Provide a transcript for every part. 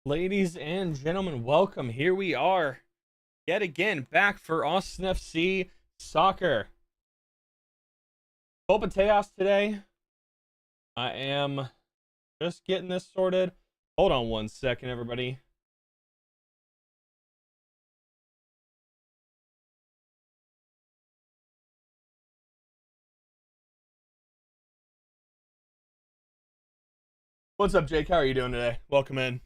Ladies and gentlemen, welcome. Here we are, yet again, back for Austin FC Soccer. Copa Tejas today. I am just getting this sorted. Hold on one second, everybody. What's up, Jake? How are you doing today? Welcome in.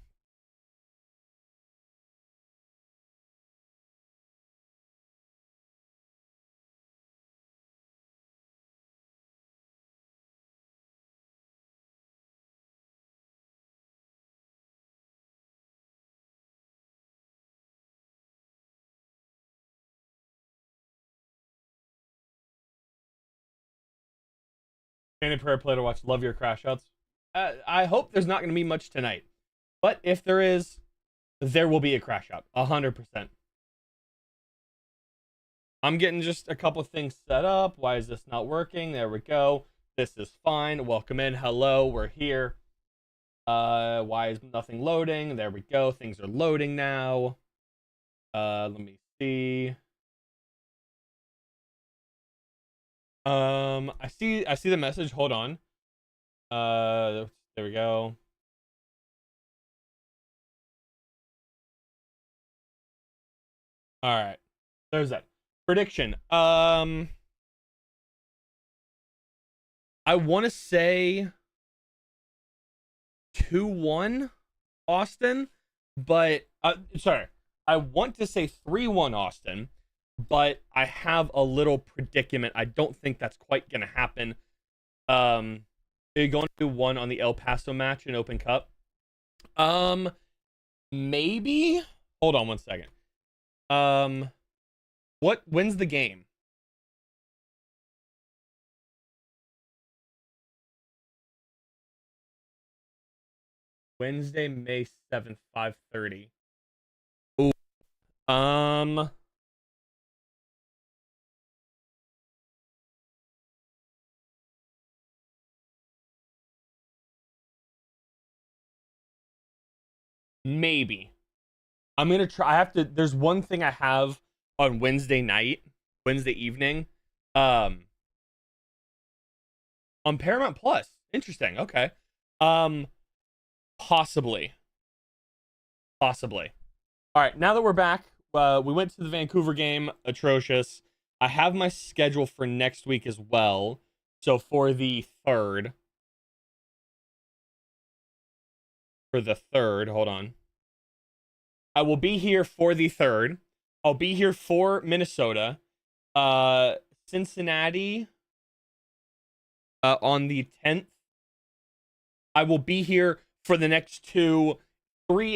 Standing prayer play to watch. Love your crash outs. I hope there's not going to be much tonight, but if there is, there will be a crash out. 100%. I'm getting just a couple things set up. Why is this not working? There we go. This is fine. Welcome in. Hello, we're here. Why is nothing loading? There we go. Things are loading now. Let me see. I see the message. Hold on. There we go. All right. There's that. Prediction. I want to say 2-1 Austin, but sorry. I want to say 3-1 Austin, but I have a little predicament. I don't think that's quite going to happen. Are you going to do one on the El Paso match in Open Cup? Maybe. Hold on one second. When's the game? Wednesday, May 7th, 5:30. Ooh. Um Maybe. I'm gonna try. There's one thing I have on Wednesday evening, um, on Paramount Plus. Interesting. Okay. Um, possibly, possibly. All right. Now that we're back, we went to the Vancouver game. Atrocious. I have my schedule for next week as well. So for the third, hold on. I will be here for the third. I'll be here for Minnesota, Cincinnati, on the 10th. I will be here for the next three,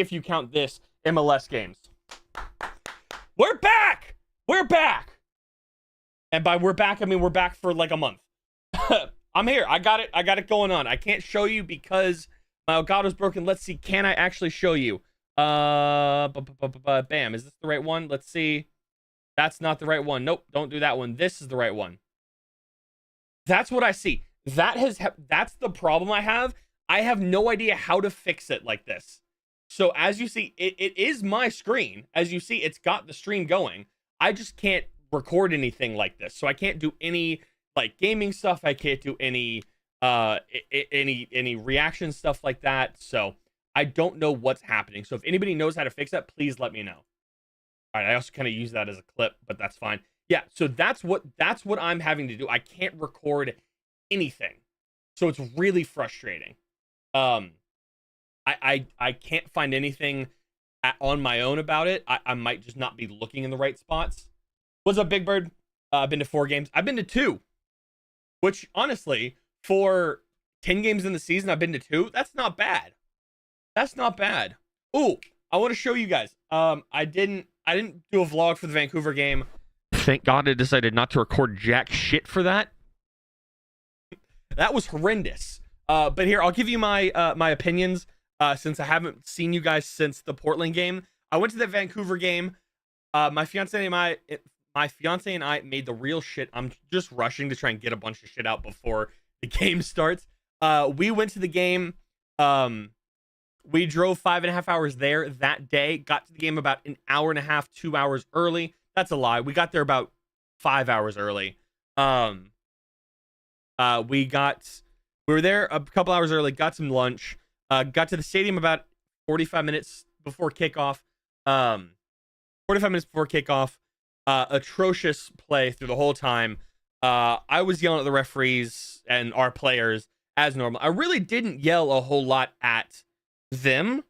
if you count this, MLS games. We're back. We're back. And by we're back, I mean we're back for like a month. I'm here. I got it. I got it going on. I can't show you because my Elgato's broken. Let's see. Can I actually show you? Bam. Is this the right one? Let's see. That's not the right one. Nope. Don't do that one. This is the right one. That's what I see. That's the problem I have. I have no idea how to fix it like this. So as you see, it is my screen. As you see, it's got the stream going. I just can't record anything like this. So I can't do any like gaming stuff. I can't do any any reaction stuff like that. So I don't know what's happening. So if anybody knows how to fix that, please let me know. All right, I also kind of use that as a clip, but that's fine. Yeah, so that's what I'm having to do. I can't record anything. So it's really frustrating. I can't find anything on my own about it. I might just not be looking in the right spots. What's up, Big Bird? I've been to 4 games. I've been to 2, which honestly, for 10 games in the season, I've been to 2. That's not bad. That's not bad. Ooh, I want to show you guys. I didn't do a vlog for the Vancouver game. Thank God I decided not to record jack shit for that. That was horrendous. But here, I'll give you my my opinions since I haven't seen you guys since the Portland game. I went to the Vancouver game. My fiance and I made the real shit. I'm just rushing to try and get a bunch of shit out before the game starts. We went to the game. We drove 5.5 hours there that day. Got to the game about an hour and a half, 2 hours early. That's a lie. We got there about 5 hours early. Um, we were there a couple hours early. Got some lunch. Got to the stadium about 45 minutes before kickoff. 45 minutes before kickoff. Atrocious play through the whole time. I was yelling at the referees and our players as normal. I really didn't yell a whole lot at them,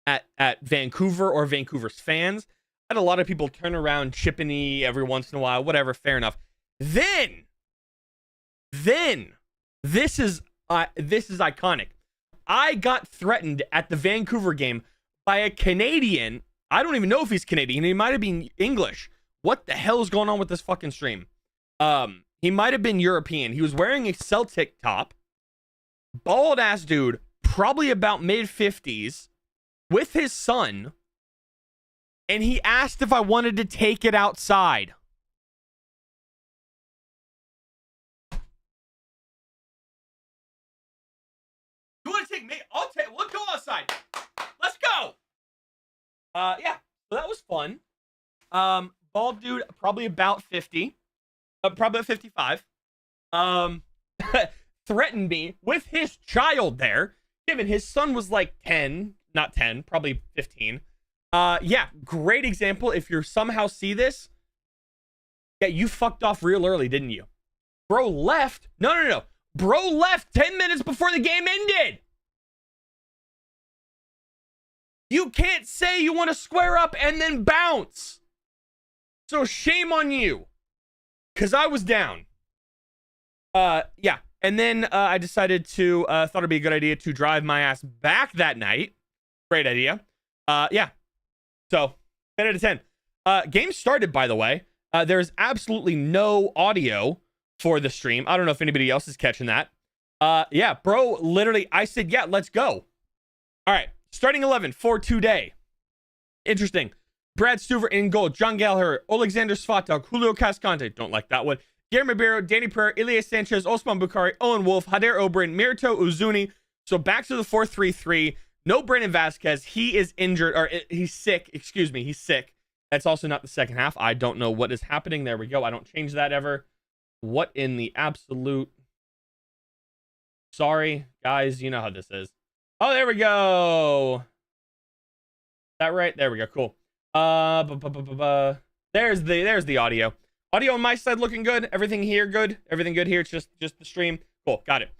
at Vancouver or Vancouver's fans. I had a lot of people turn around chipping every once in a while. Whatever, fair enough. Then this is iconic. I got threatened at the Vancouver game by a Canadian. I don't even know if he's Canadian. He might have been English. What the hell is going on with this fucking stream? He might have been European. He was wearing a Celtic top. Bald ass dude, probably about mid-50s, with his son. And he asked if I wanted to take it outside. You want to take me? We'll go outside. Let's go. Yeah. So that was fun. Bald dude, probably about 50. Probably 55. Threatened me with his child there, given his son was like 10, not 10, probably 15. Yeah, great example. If you somehow see this, yeah, you fucked off real early, didn't you? Bro left. No. Bro left 10 minutes before the game ended. You can't say you want to square up and then bounce. So shame on you. Because I was down. Yeah. And then I decided to, thought it'd be a good idea to drive my ass back that night. Great idea. Yeah. So, 10 out of 10. Game started, by the way. There's absolutely no audio for the stream. I don't know if anybody else is catching that. Yeah, bro, literally, I said, yeah, let's go. All right. Starting 11 for today. Interesting. Brad Stuver in goal. John Gallagher, Alexander Svatok, Julio Cascante. Don't like that one. Guillermo Ribeiro, Danny Pereira, Elias Sanchez, Osman Bukhari, Owen Wolf, Hader Oberon, Mirto Uzuni. So back to the 4-3-3. No Brandon Vasquez. He is injured, or he's sick. Excuse me. He's sick. That's also not the second half. I don't know what is happening. There we go. I don't change that ever. What in the absolute... Sorry, guys. You know how this is. Oh, there we go. Is that right? There we go. Cool. There's the audio. Audio on my side looking good. Everything here good. Everything good here. It's just the stream. Cool. Got it.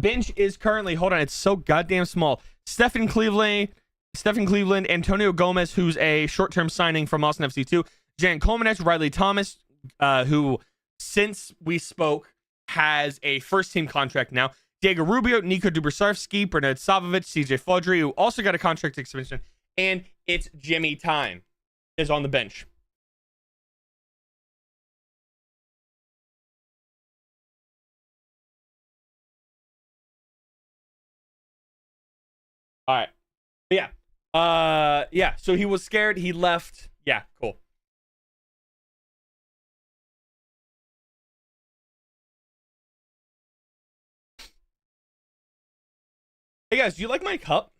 Bench is currently, hold on, it's so goddamn small. Stephen Cleveland, Antonio Gomez, who's a short-term signing from Austin FC2, Jan Kolmanich, Riley Thomas, who since we spoke has a first-team contract now. Diego Rubio, Nico Dubrsarski, Bernard Savovic, CJ Fodry, who also got a contract extension, and it's Jimmy Time is on the bench. All right. But yeah. Yeah. So he was scared. He left. Yeah. Cool. Hey guys, do you like my cup?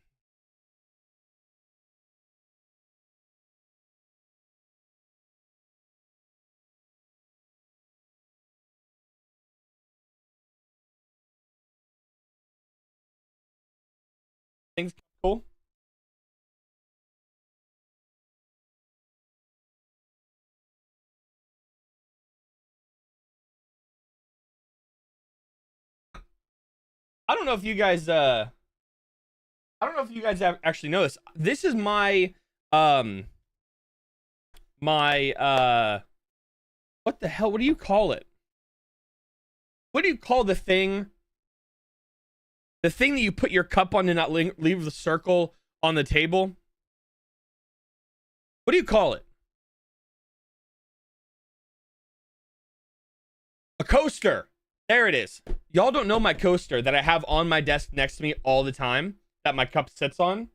Things cool. I don't know if you guys actually know this. This is my what the hell? What do you call it? What do you call the thing? The thing that you put your cup on and not leave the circle on the table? What do you call it? A coaster. There it is. Y'all don't know my coaster that I have on my desk next to me all the time that my cup sits on.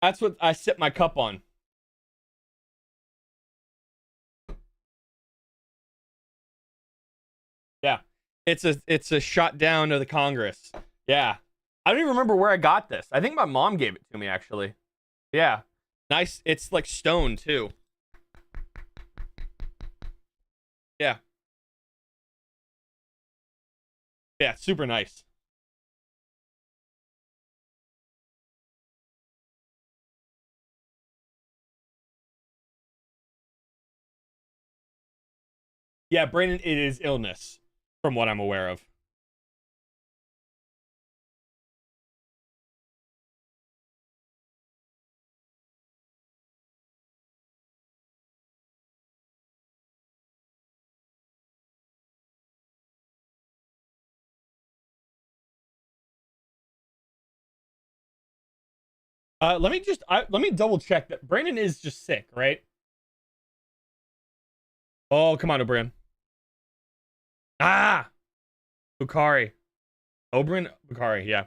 That's what I sit my cup on. It's a shot down to the Congress. Yeah. I don't even remember where I got this. I think my mom gave it to me actually. Yeah. Nice. It's like stone too. Yeah. Yeah, super nice. Yeah, Brandon, it is illness from what I'm aware of. Let me double check that Brandon is just sick, right? Oh, come on, O'Brien. Ah, Bukari. Oberyn Bukari, yeah.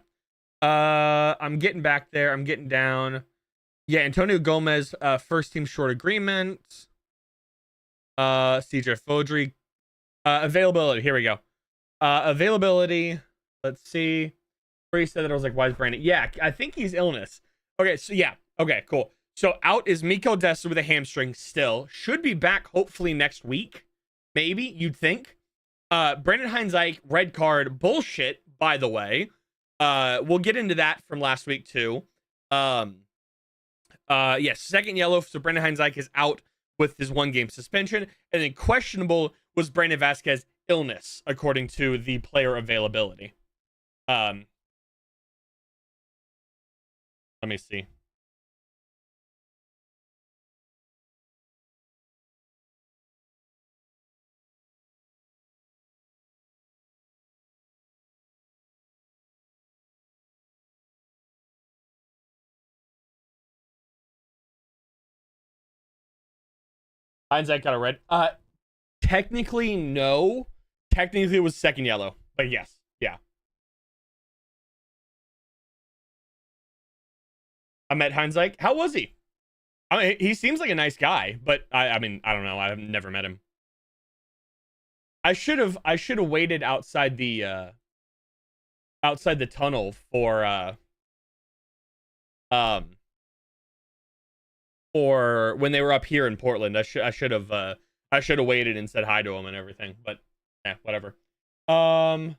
I'm getting back there. I'm getting down. Yeah, Antonio Gomez, first team short agreement. CJ Fodry. Availability. Here we go. Availability. Let's see. Where he said that, I was like, why is Brandon? Yeah, I think he's illness. Okay, so yeah. Okay, cool. So out is Miko Dessa with a hamstring still. Should be back hopefully next week. Maybe, you'd think. Brandon Hines-Ike, red card. Bullshit, by the way. We'll get into that from last week too. Yes, second yellow. So Brandon Hines-Ike is out with his 1-game suspension. And then questionable was Brandon Vasquez illness, according to the player availability. Let me see. Hines-Ike got a red. Technically, no. Technically, it was second yellow. But yes. Yeah. I met Hines-Ike. How was he? I mean, he seems like a nice guy, but I mean, I don't know. I've never met him. I should have waited outside the tunnel um for when they were up here in Portland. I should have waited and said hi to him and everything, but whatever. Um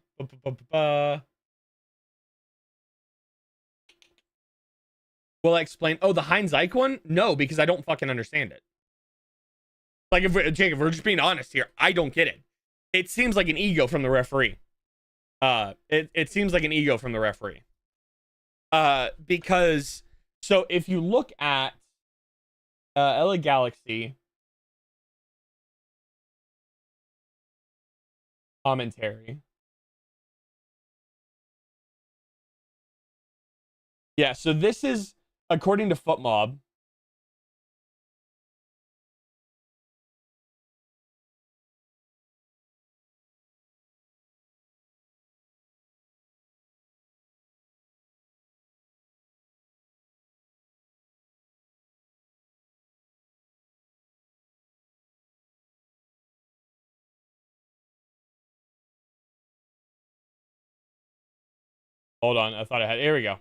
Will I explain? Oh, the Heinz Ike one? No, because I don't fucking understand it. Like, if we're just being honest here, I don't get it. It seems like an ego from the referee. It seems like an ego from the referee. Because so if you look at LA Galaxy commentary, yeah. So this is according to FootMob. Hold on, I thought I had. Here we go.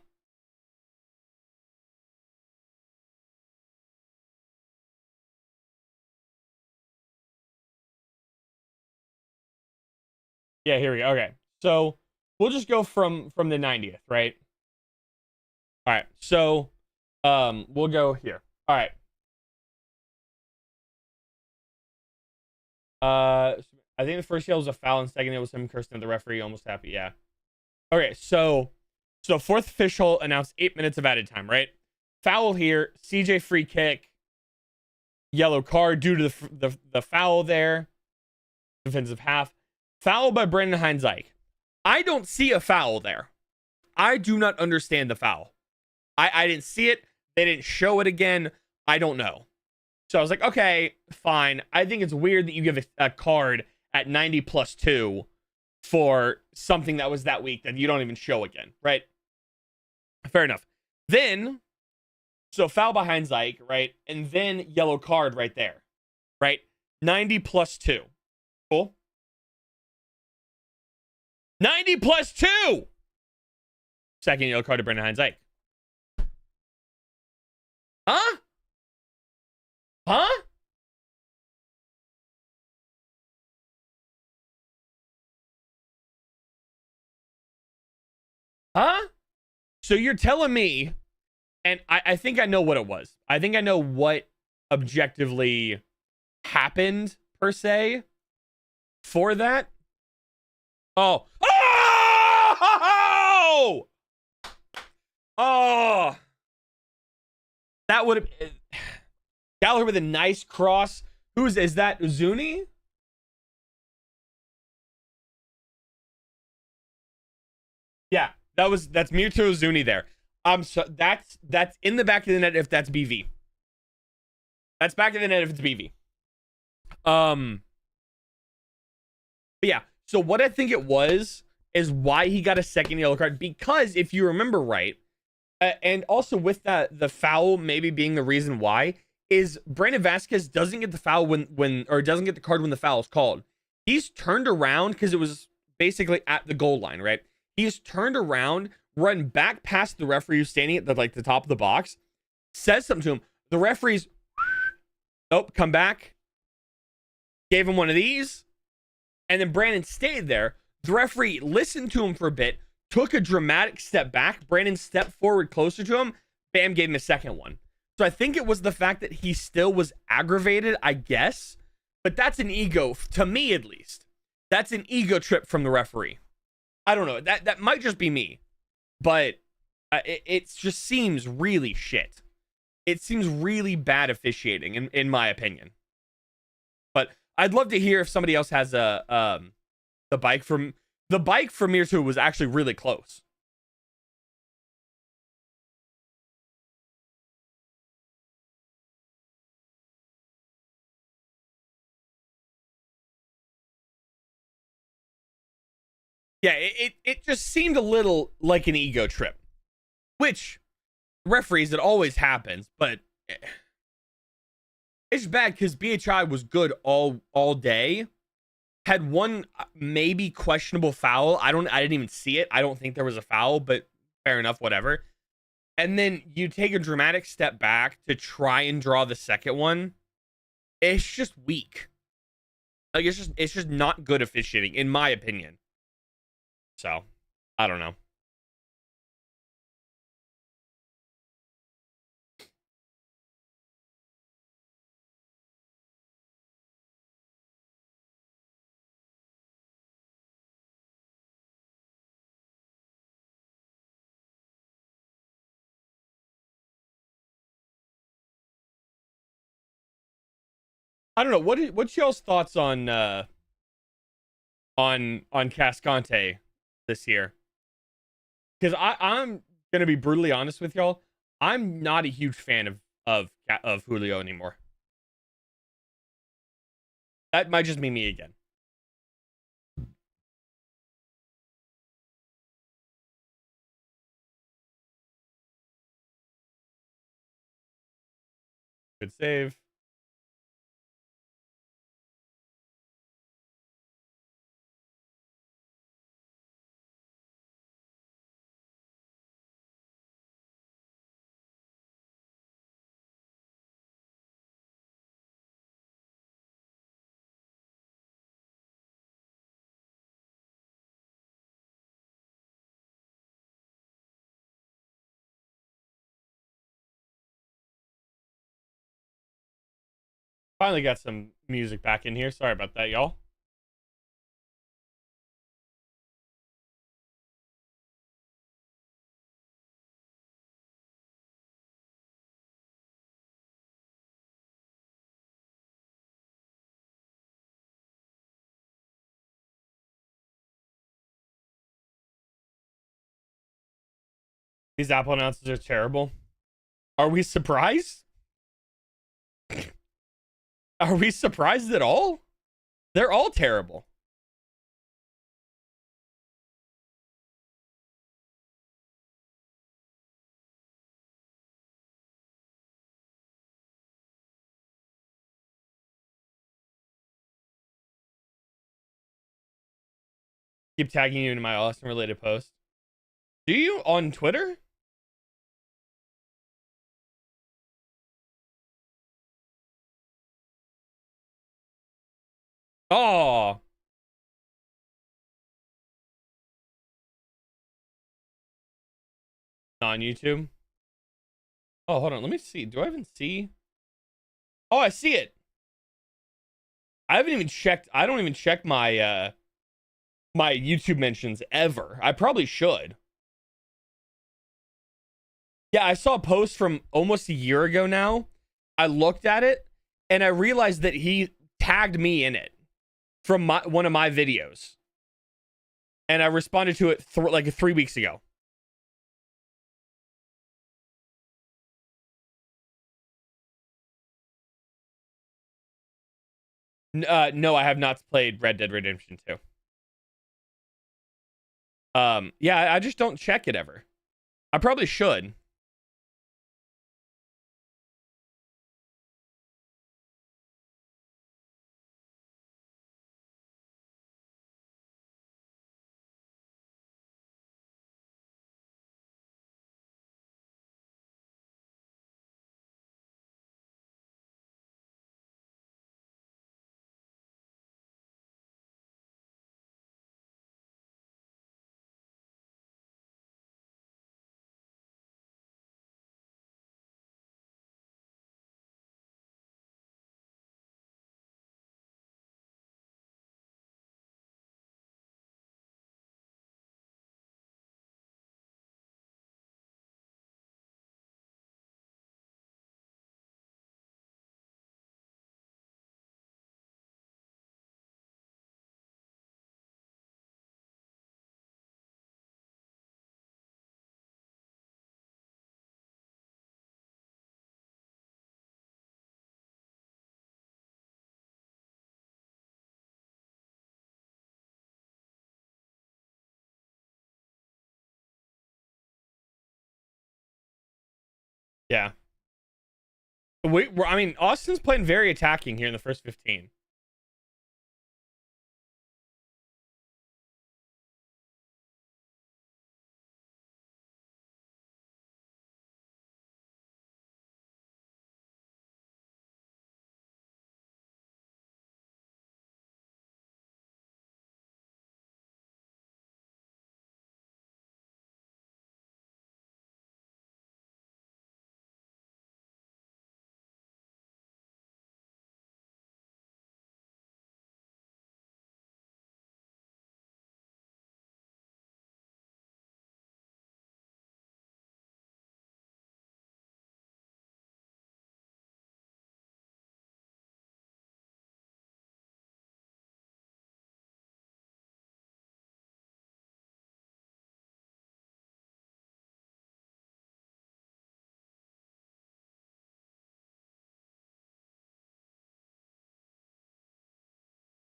Yeah, here we go. Okay, so we'll just go from the 90th, right? All right. So, we'll go here. All right. I think the first yell was a foul, and second it was him cursing at the referee. Almost happy. Yeah. Okay. So fourth official announced 8 minutes of added time. Right. Foul here. CJ free kick. Yellow card due to the foul there. Defensive half. Foul by Brandon Hines-Ike. I don't see a foul there. I do not understand the foul. I didn't see it. They didn't show it again. I don't know. So I was like, okay, fine. I think it's weird that you give a card at 90 plus 2 for something that was that week that you don't even show again, right? Fair enough. Then, so foul behind Zyke, right? And then yellow card right there, right? 90 plus 2. Cool. 90 plus 2. Second yellow card to Brendan Hines Ike. Huh? Huh? Huh? So you're telling me, and I think I know what it was. I think I know what objectively happened, per se, for that. Oh. Oh! Oh! That would have... Gallagher with a nice cross. Is that Uzuni? Yeah, that's Mirto Uzuni there. So that's in the back of the net if that's BV. That's back of the net if it's BV. But yeah, so what I think it was is why he got a second yellow card, because if you remember right, and also with that, the foul maybe being the reason why, is Brandon Vasquez doesn't get the foul or doesn't get the card when the foul is called. He's turned around because it was basically at the goal line, right? He's turned around, run back past the referee who's standing at the top of the box, says something to him. The referee's, nope, come back. Gave him one of these, and then Brandon stayed there. The referee listened to him for a bit, took a dramatic step back. Brandon stepped forward closer to him. Bam, gave him a second one. So I think it was the fact that he still was aggravated, I guess. But that's an ego, to me at least. That's an ego trip from the referee. I don't know. That might just be me. But it just seems really shit. It seems really bad officiating, in my opinion. But I'd love to hear if somebody else has the bike from Mirtu was actually really close. Yeah, it just seemed a little like an ego trip, which referees, it always happens, but it's bad because BHI was good all day. Had one maybe questionable foul. I didn't even see it. I don't think there was a foul, but fair enough, whatever. And then you take a dramatic step back to try and draw the second one. It's just weak. Like it's just not good officiating, in my opinion. So, I don't know. I don't know. What's y'all's thoughts on Cascante this year? Because I'm gonna be brutally honest with y'all. I'm not a huge fan of Julio anymore. That might just be me again. Good save. Finally got some music back in here. Sorry about that, y'all. These Apple announcers are terrible. Are we surprised? Are we surprised at all? They're all terrible. Keep tagging you in my Austin related post. Do you on Twitter? Oh, on YouTube. Oh, hold on. Let me see. Do I even see? Oh, I see it. I haven't even checked. I don't even check my YouTube mentions ever. I probably should. Yeah, I saw a post from almost a year ago now. I looked at it and I realized that he tagged me in it from one of my videos. And I responded to it like 3 weeks ago. No, I have not played Red Dead Redemption 2. Yeah, I just don't check it ever. I probably should. Yeah. I mean, Austin's playing very attacking here in the first 15.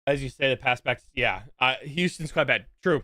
As you say, the pass backs, yeah. Houston's quite bad. True.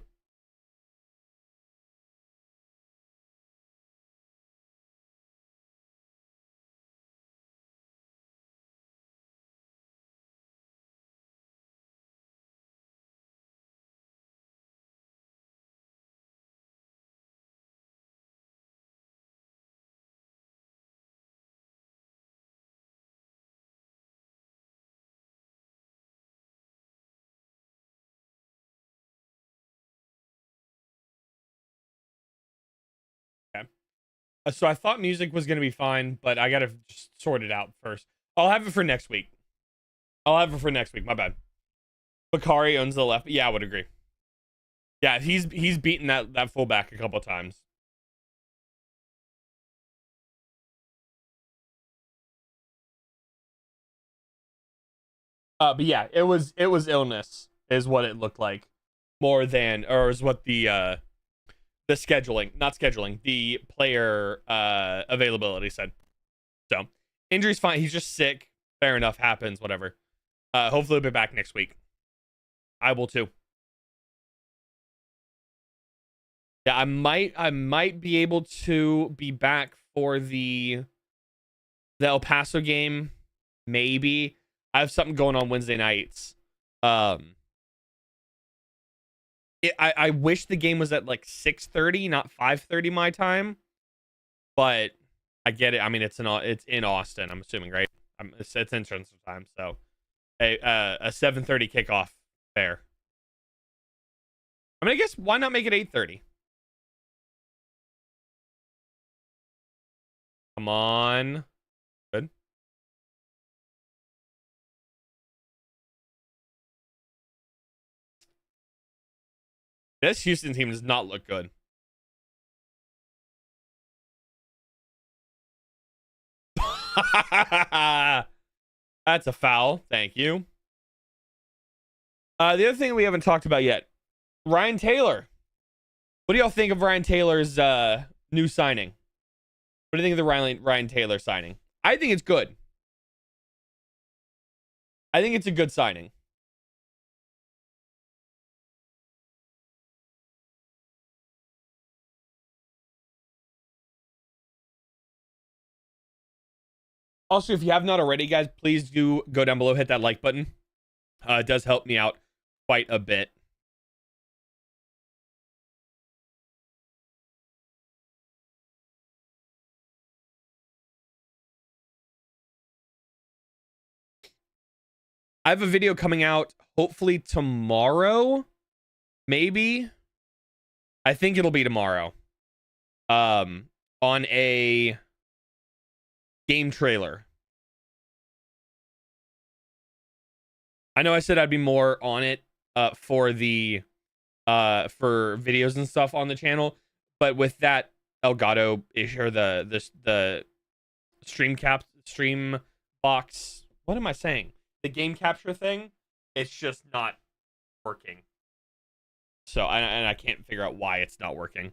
Okay. So I thought music was going to be fine, but I got to just sort it out first. I'll have it for next week. I'll have it for next week. My bad. Bakari owns the left. Yeah, I would agree. Yeah, he's beaten that fullback a couple times. But yeah, it was illness is what it looked like, more than, or is what the scheduling, not scheduling, the player availability said. So injury's fine. He's just sick. Fair enough. Happens. Whatever. Hopefully he'll be back next week. I will too. Yeah, I might be able to be back for the El Paso game. Maybe. I have something going on Wednesday nights. Um I wish the game was at like 6:30, not 5:30 my time, but I get it. I mean, it's in Austin, I'm assuming, right? It's entrance time, so a 7:30 kickoff fair. I mean, I guess why not make it 8:30? Come on. Good. This Houston team does not look good. That's a foul. Thank you. The other thing we haven't talked about yet, Ryan Taylor. What do y'all think of Ryan Taylor's new signing? What do you think of the Ryan Taylor signing? I think it's good. I think it's a good signing. Also, if you have not already, guys, please do go down below, hit that like button. It does help me out quite a bit. I have a video coming out hopefully tomorrow. Maybe. I think it'll be tomorrow. On a game trailer. I know I said I'd be more on it for the for videos and stuff on the channel, but with that Elgato issue or the stream box, what am I saying? The game capture thing, it's just not working. So and I can't figure out why it's not working.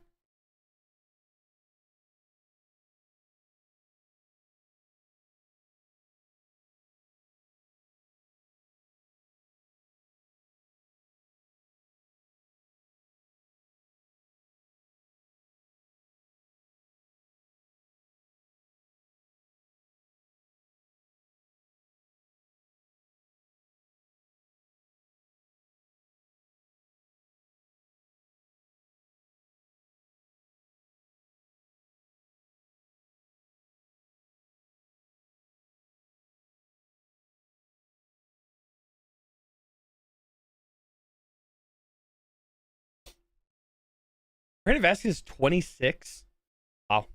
Brandon Vasquez is 26. Wow.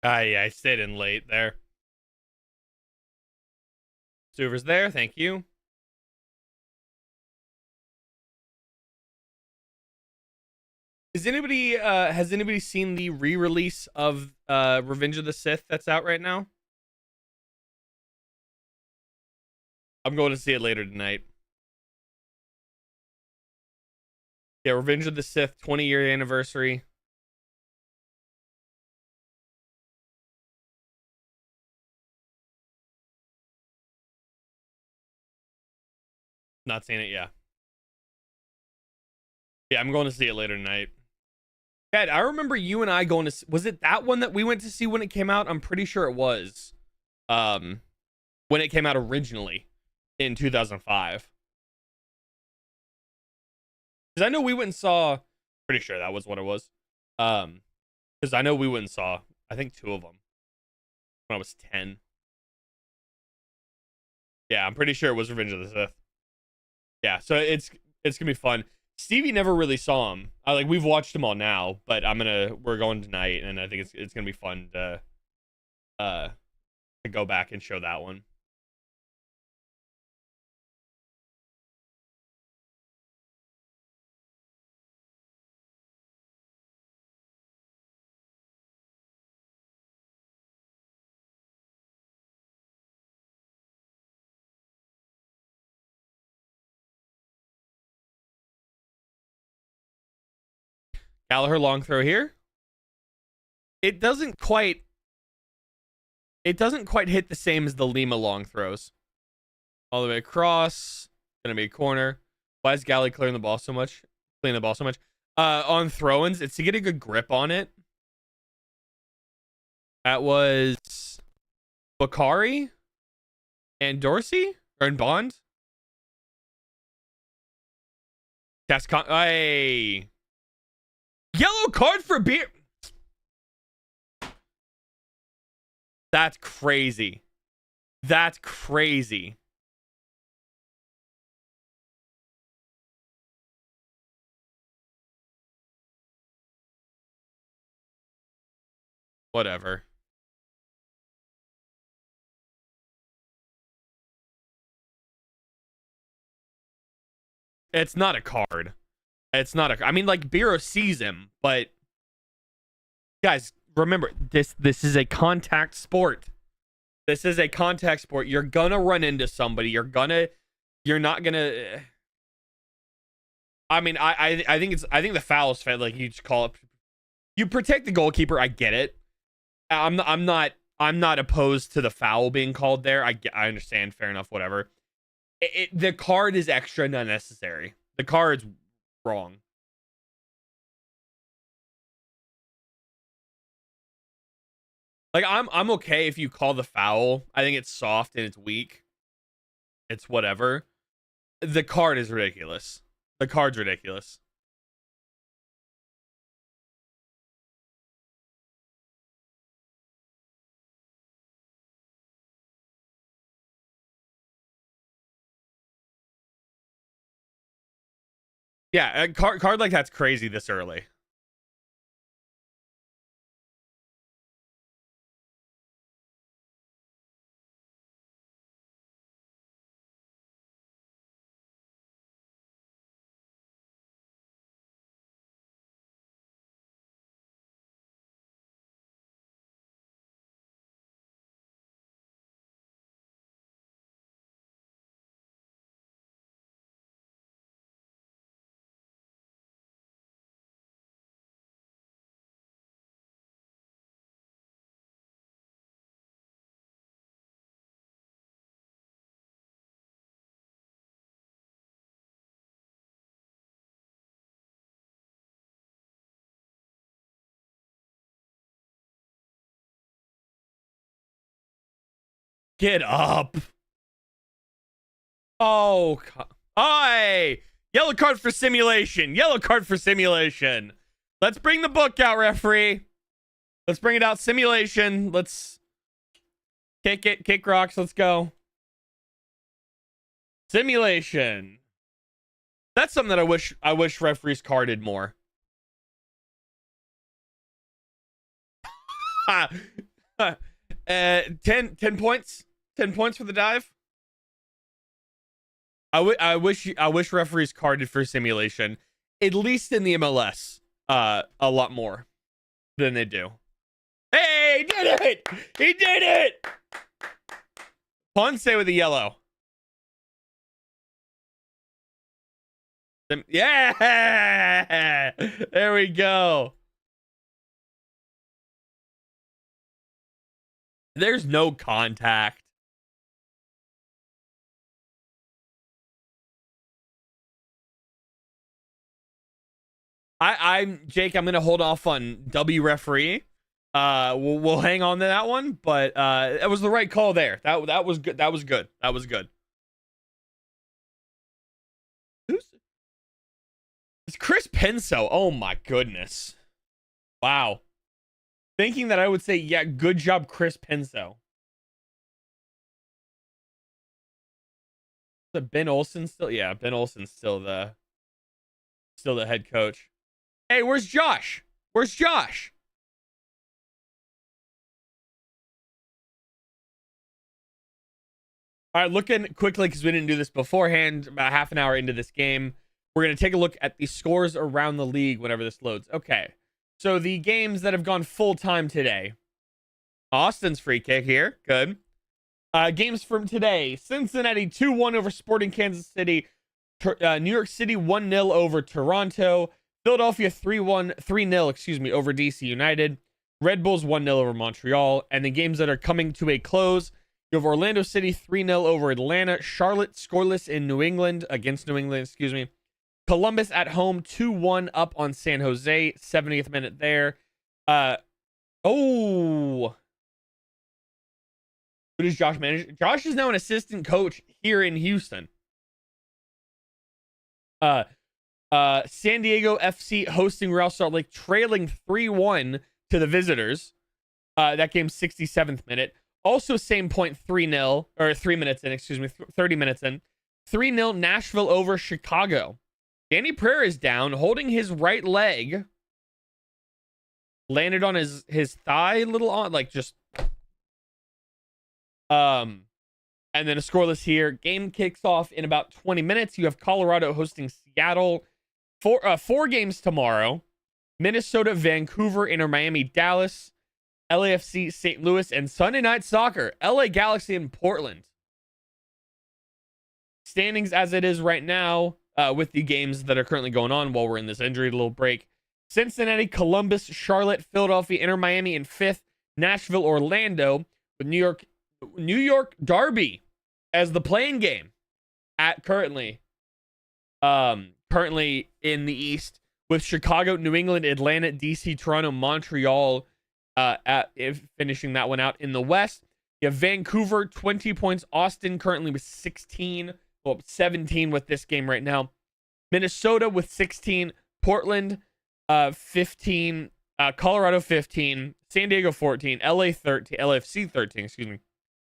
Yeah, I stayed in late there. Suver's there. Thank you. Has anybody seen the re-release of Revenge of the Sith that's out right now? I'm going to see it later tonight. Yeah, Revenge of the Sith 20-year anniversary. Not seen it, yeah. Yeah, I'm going to see it later tonight. Dad, I remember you and I going to. Was it that one that we went to see when it came out? I'm pretty sure it was. When it came out originally in 2005. Because I know we went and saw. Pretty sure that was what it was. Because I know we went and saw. I think 2 of them when I was 10. Yeah, I'm pretty sure it was Revenge of the Sith. Yeah, so it's gonna be fun. Stevie never really saw them. We've watched them all now, but we're going tonight, and I think it's gonna be fun to go back and show that one. Gallagher long throw here. It doesn't quite hit the same as the Lima long throws. All the way across. Gonna be a corner. Why is Galley clearing the ball so much? Clearing the ball so much. On throw-ins, it's to get a good grip on it. That was Bakari and Dorsey or in Bond. That's hey. Yellow card for beer. That's crazy. That's crazy. Whatever. It's not a card. It's not a. I mean, like Biro sees him, but guys, remember this. This is a contact sport. This is a contact sport. You're gonna run into somebody. You're not gonna. I mean, I think it's. I think the foul is fair. Like you just call it. You protect the goalkeeper. I get it. I'm not opposed to the foul being called there. I understand. Fair enough. Whatever. The card is extra and unnecessary. The card's wrong. Like I'm okay if you call the foul. I think it's soft and it's weak. It's whatever. The card is ridiculous. The card's ridiculous. Yeah, a card like that's crazy this early. Get up. Oh, hey! Yellow card for simulation. Yellow card for simulation. Let's bring the book out, referee. Let's bring it out. Simulation. Let's kick it. Kick rocks. Let's go. Simulation. That's something that I wish referees carded more. 10 points. 10 points for the dive. I wish referees carded for simulation, at least in the MLS, a lot more than they do. Hey, he did it! He did it! Ponce with the yellow. Yeah! There we go. There's no contact. I'm Jake. I'm gonna hold off on W referee. We'll hang on to that one, but it was the right call there. That was good. That was good. That was good. It's Chris Penso. Oh my goodness. Wow. Thinking that I would say, yeah, good job, Chris Penso. Ben Olsen still? Yeah, Ben Olsen's still the head coach. Hey, where's Josh? Where's Josh? All right, looking quickly because we didn't do this beforehand. About half an hour into this game, we're going to take a look at the scores around the league whenever this loads. Okay, so the games that have gone full time today. Austin's free kick here. Good. Games from today. Cincinnati 2-1 over Sporting Kansas City. New York City 1-0 over Toronto. Philadelphia 3-0, over DC United. Red Bulls 1-0 over Montreal. And the games that are coming to a close, you have Orlando City 3-0 over Atlanta. Charlotte scoreless in against New England. Columbus at home 2-1 up on San Jose, 70th minute there. Who does Josh manage? Josh is now an assistant coach here in Houston. San Diego FC hosting Real Salt Lake, trailing 3-1 to the visitors. That game 67th minute. Also same point, 3-0, or 3 minutes in, 30 minutes in. 3-0 Nashville over Chicago. Danny Prayer is down, holding his right leg. Landed on his thigh a little on, like just... And then a scoreless here. Game kicks off in about 20 minutes. You have Colorado hosting Seattle. Four games tomorrow. Minnesota, Vancouver, Inter Miami, Dallas, LAFC, St. Louis, and Sunday Night Soccer, LA Galaxy and Portland. Standings as it is right now, with the games that are currently going on while we're in this injury little break. Cincinnati, Columbus, Charlotte, Philadelphia, Inter Miami in 5th. Nashville, Orlando, with New York Derby as the playing game at currently in the East, with Chicago, New England, Atlanta, DC, Toronto, Montreal finishing that one out. In the West, you have Vancouver 20 points, Austin currently with 16, 17 with this game right now, Minnesota with 16, Portland 15, Colorado 15, San Diego 14, LAFC 13,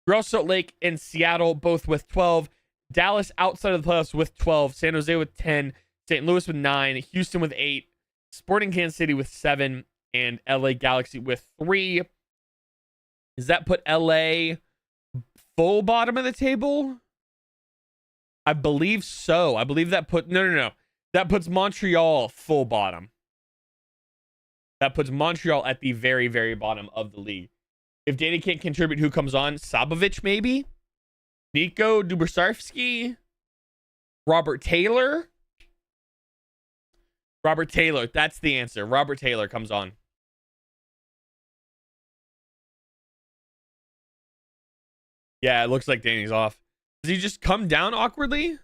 Real Salt Lake and Seattle both with 12. Dallas outside of the playoffs with 12. San Jose with 10. St. Louis with 9. Houston with 8. Sporting Kansas City with 7. And LA Galaxy with 3. Does that put LA full bottom of the table? I believe so. I believe that No. That puts Montreal full bottom. That puts Montreal at the very, very bottom of the league. If Danny can't contribute, who comes on? Sabovic, maybe? Nico Dubrsarski? Robert Taylor? Robert Taylor. That's the answer. Robert Taylor comes on. Yeah, it looks like Danny's off. Does he just come down awkwardly?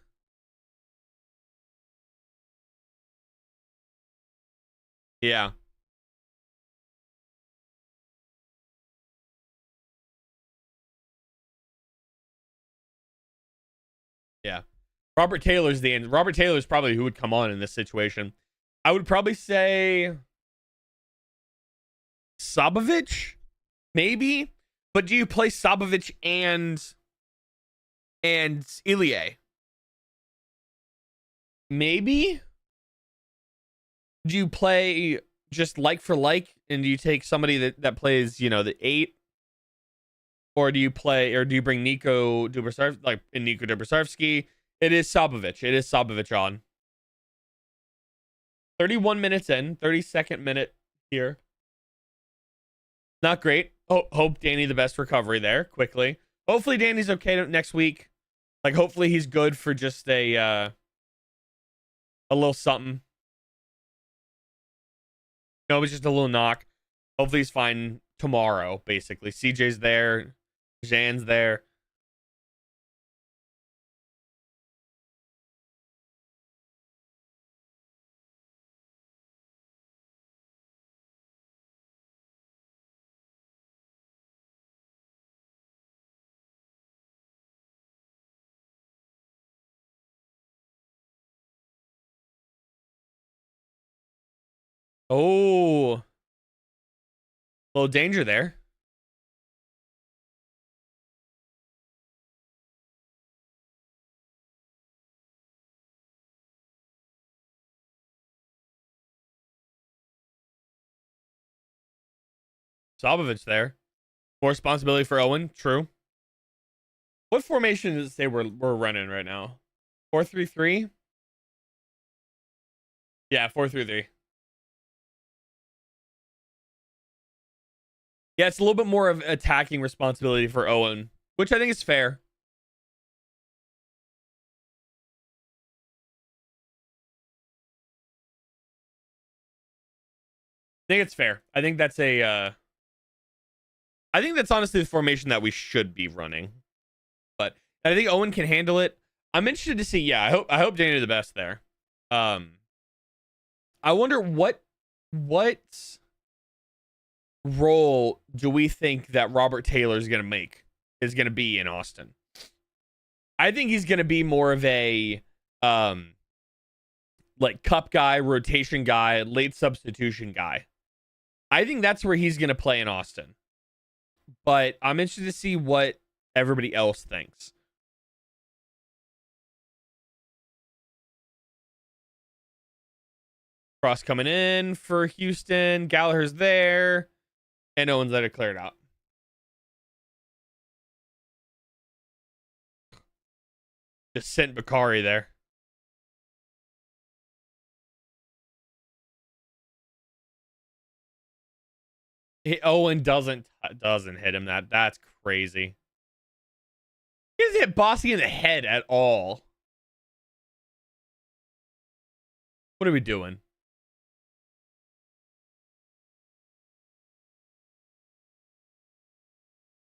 Yeah. Yeah. Robert Taylor's the end. Robert Taylor's probably who would come on in this situation. I would probably say Sabovic, maybe. But do you play Sabovic and Ilie? Maybe. Do you play just like for like, and do you take somebody that plays, the 8? Or do you bring Nico Dubrsarski? It is Sabovic. It is Sabovic on. 31 minutes in, 32nd minute here. Not great. Hope Danny the best recovery there quickly. Hopefully Danny's okay next week. Like, hopefully he's good for just a little something. No, it was just a little knock. Hopefully he's fine tomorrow, basically. CJ's there. Jan's there. Oh. Little danger there. Sabovic there. More responsibility for Owen. True. What formation does it say we're running right now? 4-3-3? Yeah, 4-3-3. Yeah, it's a little bit more of attacking responsibility for Owen, which I think is fair. think it's fair. I think that's I think that's honestly the formation that we should be running. But I think Owen can handle it. I'm interested to see. Yeah, I hope Danny the best there. I wonder what role do we think that Robert Taylor is going to be in Austin? I think he's going to be more of a like cup guy, rotation guy, late substitution guy. I think that's where he's going to play in Austin. But I'm interested to see what everybody else thinks. Cross coming in for Houston. Gallagher's there. And Owens let it clear it out. Just sent Bakari there. Owen doesn't hit him. That's crazy. He doesn't hit Bossy in the head at all. What are we doing?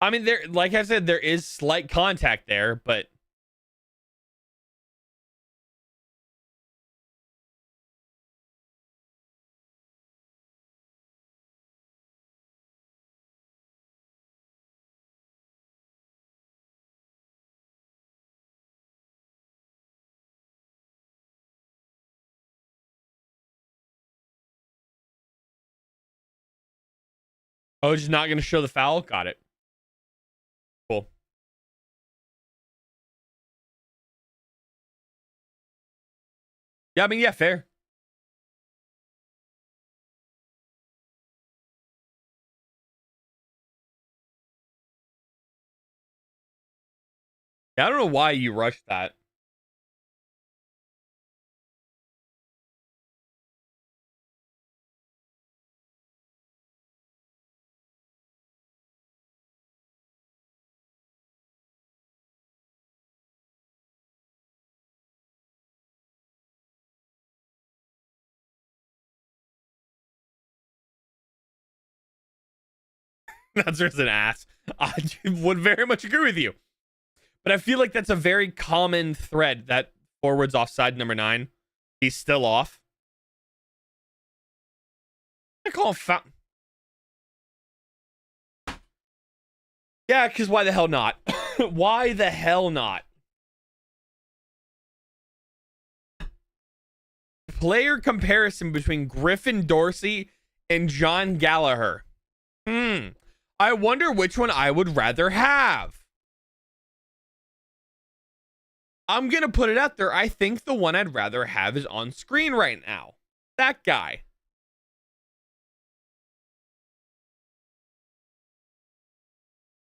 I mean, there, like I said, there is slight contact there, but oh, just not going to show the foul. Got it. Cool. Yeah, I mean, yeah, fair. Yeah, I don't know why you rushed that. That's just an ass. I would very much agree with you. But I feel like that's a very common thread that forwards offside number 9. He's still off. I call him foul. Yeah, because why the hell not? Why the hell not? Player comparison between Griffin Dorsey and John Gallagher. I wonder which one I would rather have. I'm going to put it out there. I think the one I'd rather have is on screen right now. That guy.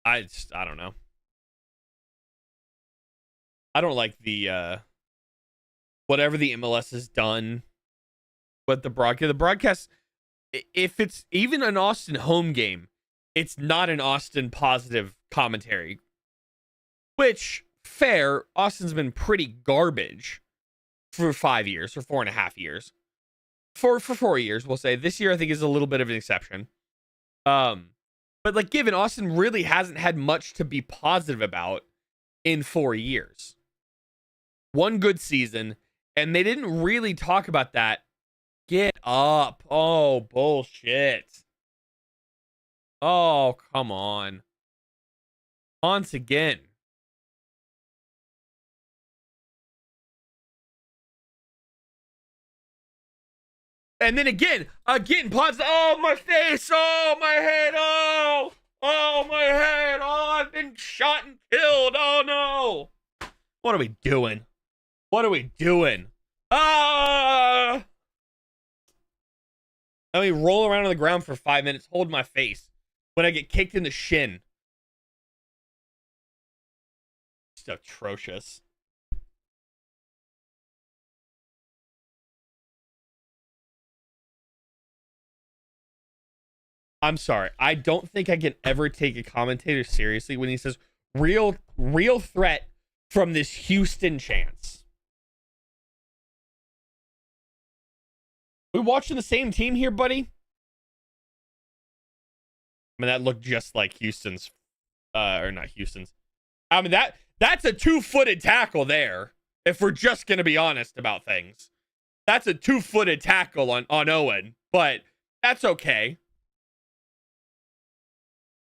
I don't know. I don't like the whatever the MLS has done with the broadcast. The broadcast, if it's even an Austin home game, it's not an Austin positive commentary. Which, fair, Austin's been pretty garbage for 5 years, or 4.5 years. For 4 years, we'll say. This year, I think, is a little bit of an exception. But like, given Austin really hasn't had much to be positive about in 4 years. One good season, and they didn't really talk about that. Get up. Oh, bullshit. Oh, come on. Once again. And then again, pause. Oh, my face. Oh, my head. Oh, my head. Oh, I've been shot and killed. Oh, no. What are we doing? What are we doing? Ah! Let me roll around on the ground for 5 minutes, hold my face when I get kicked in the shin. Just atrocious. I'm sorry. I don't think I can ever take a commentator seriously when he says real threat from this Houston chance. We watching the same team here, buddy? mean, that looked just like Houston's, or not Houston's. I mean, that's a 2-footed tackle there. If we're just gonna be honest about things, that's a 2-footed tackle on Owen, but that's okay.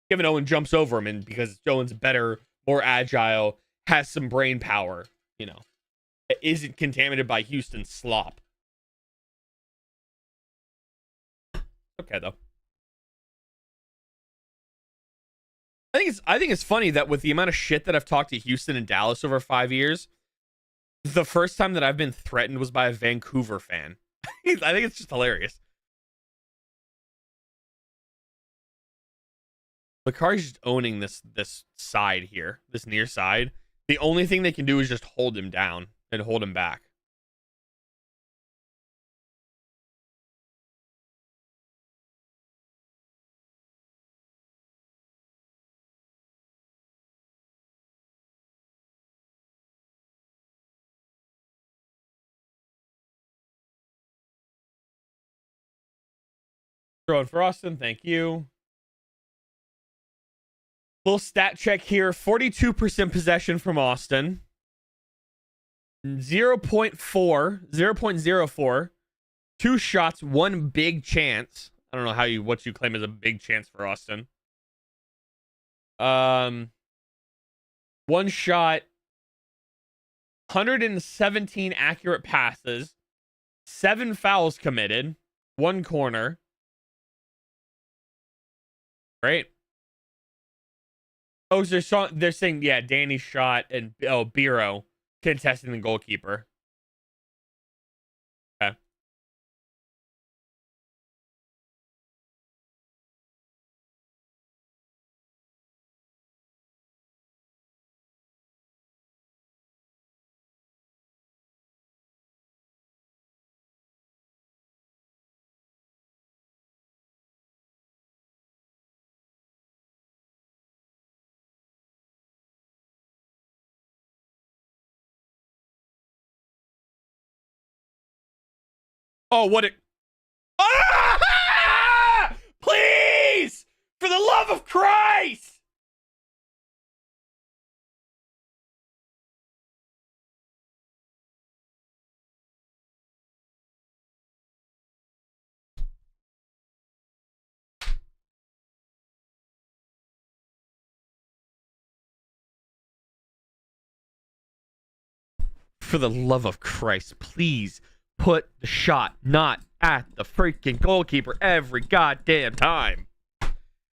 Given Owen jumps over him, and because Owen's better, more agile, has some brain power, you know, it isn't contaminated by Houston's slop. Okay, though. I think it's funny that with the amount of shit that I've talked to Houston and Dallas over 5 years, the first time that I've been threatened was by a Vancouver fan. I think it's just hilarious. Bakari's just owning this side here, this near side. The only thing they can do is just hold him down and hold him back. Throwing for Austin, thank you. Little stat check here. 42% possession from Austin. 0.04. 2 shots, 1 big chance. I don't know what you claim as a big chance for Austin. 1 shot, 117 accurate passes, 7 fouls committed, 1 corner. Great. Oh, so they're saying, yeah, Danny shot and Biro contesting the goalkeeper. Okay. Oh, what it. Ah! Please! For the love of Christ! For the love of Christ, please put the shot not at the freaking goalkeeper every goddamn time.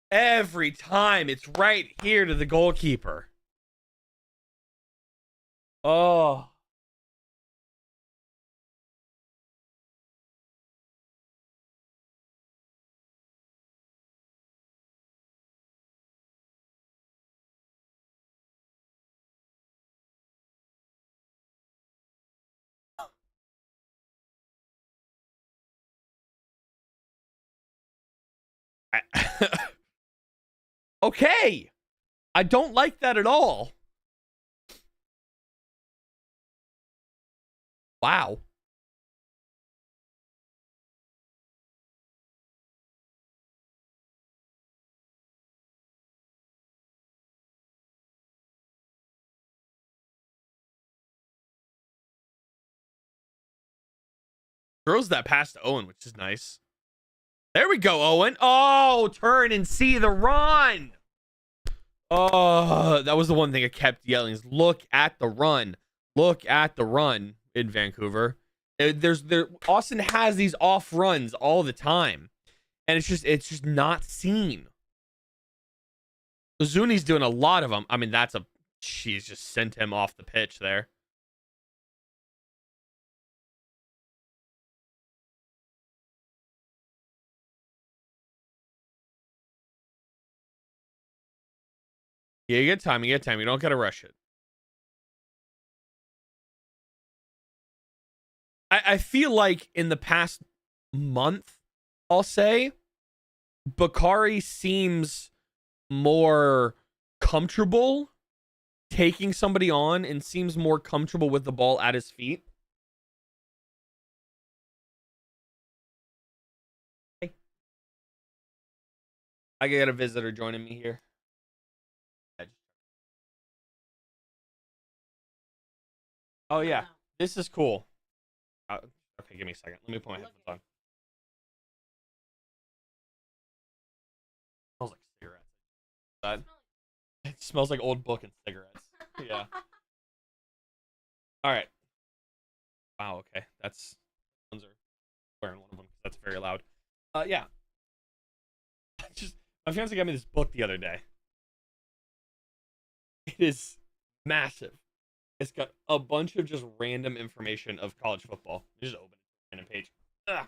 Every time it's right here to the goalkeeper. Oh. Okay. I don't like that at all. Wow. Throws that pass to Owen, which is nice. There we go, Owen. Oh, turn and see the run. Oh, that was the one thing I kept yelling is look at the run. Look at the run in Vancouver. Austin has these off runs all the time. And it's just not seen. Zuni's doing a lot of them. I mean, she's just sent him off the pitch there. Yeah, you get time. You don't gotta rush it. I feel like in the past month, I'll say, Bakari seems more comfortable taking somebody on and seems more comfortable with the ball at his feet. I got a visitor joining me here. Oh yeah, this is cool. Okay, give me a second. Let me put my headphones on. Smells like cigarettes. That it smells like old book and cigarettes. Yeah. All right. Wow. Okay. That's ones are wearing one of them because that's very loud. Yeah. Just my fiance got me this book the other day. It is massive. It's got a bunch of just random information of college football. You just open it, random page. Ugh.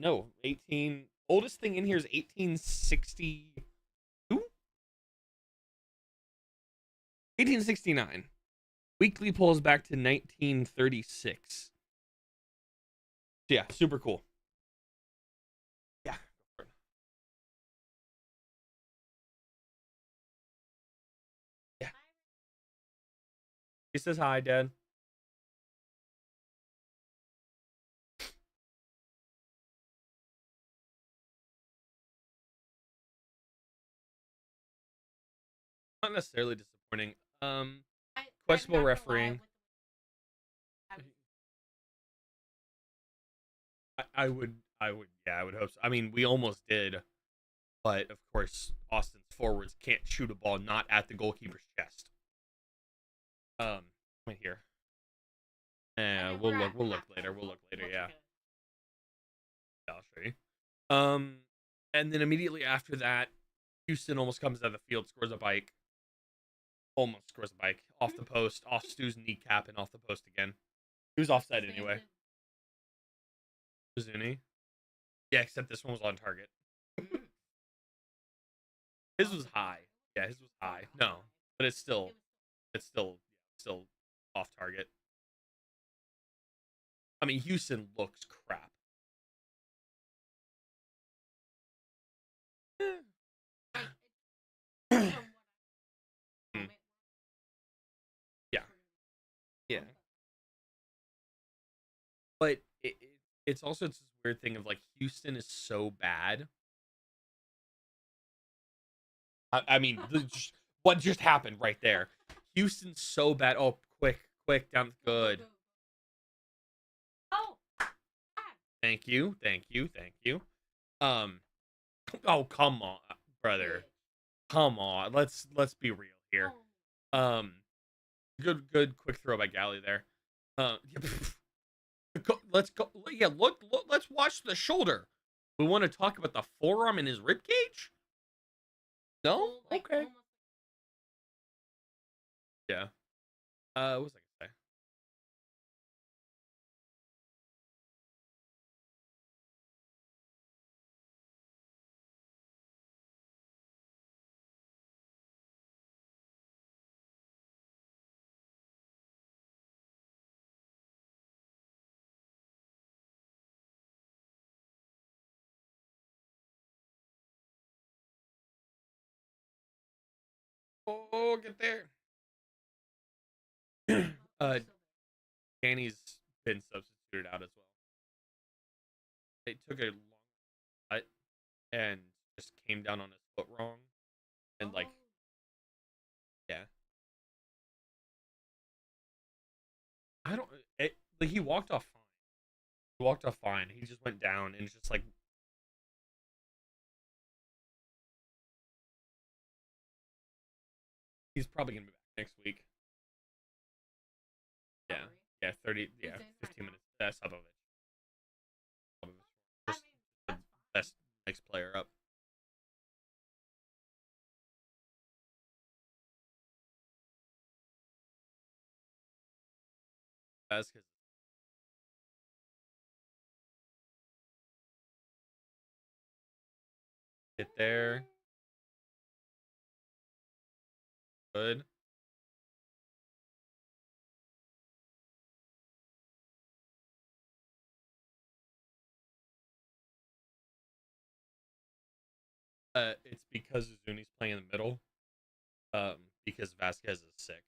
No, 18. Oldest thing in here is 1862, 1869. Weekly pulls back to 1936. So yeah, super cool. Yeah. Yeah. He says hi, Dad. Not necessarily disappointing. Questionable refereeing. I would hope so. I mean, we almost did, but of course, Austin's forwards can't shoot a ball not at the goalkeeper's chest. Right here. Yeah, we'll look. We'll look later. We'll look later. Yeah, I'll show you. And then immediately after that, Houston almost comes out of the field, scores a bike, almost scores a bike off the post, off Stu's kneecap, and off the post again. He was offside anyway. Zuni. Yeah, except this one was on target. His was high. Yeah, his was high. No, but it's still off target. I mean, Houston looks crap. Yeah, yeah. But it's also this weird thing of like Houston is so bad. I mean, what just happened right there? Houston's so bad. Oh, quick, quick, down. Good. Thank you, thank you, thank you. Um. Oh, come on, brother. Come on. Let's be real here. Um. Good, quick throw by Galley there. Yeah, let's go. Yeah, look. Let's watch the shoulder. We want to talk about the forearm in his rib cage. No. Okay. Yeah. What was I gonna say? Oh, get there. uh, Danny's been substituted out as well. They took a long cut and just came down on his foot wrong, and like, yeah, I don't. Like he walked off fine. He walked off fine. He just went down, and it's just like he's probably gonna be back next week. Yeah, yeah, 30, yeah, 15 minutes. That's Subovich. Just the best next player up. Vasquez get there. Good. It's because Zuni's playing in the middle. Because Vasquez is sick.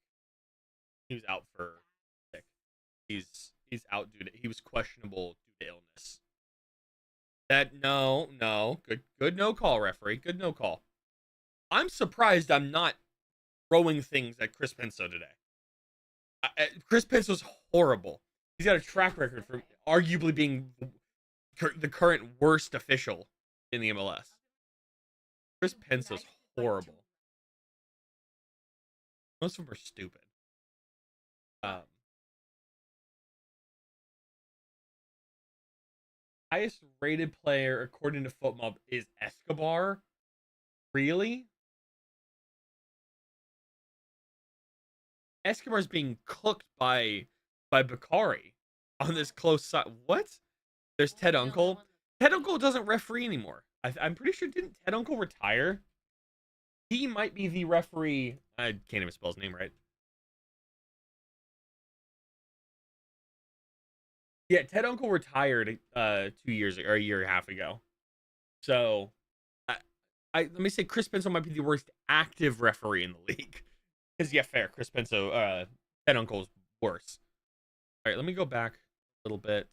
He was out for sick. He's out due to he was questionable due to illness. That no. Good no call, referee. Good no call. I'm surprised I'm not throwing things at Chris Penso today. Chris Penso's horrible. He's got a track record for arguably being the current worst official in the MLS. Chris Penso's horrible. Most of them are stupid. Um, Highest rated player according to FootMob is Escobar. Really? Escobar's being cooked by Bakari on this close side. What? There's Ted Uncle. Ted Uncle doesn't referee anymore. I'm pretty sure didn't Ted Uncle retire? He might be the referee. I can't even spell his name right. Yeah, Ted Uncle retired 2 years ago, or a year and a half ago. So let me say Chris Penso might be the worst active referee in the league. Because yeah, fair. Chris Penso, Ted Uncle's worse. All right, let me go back a little bit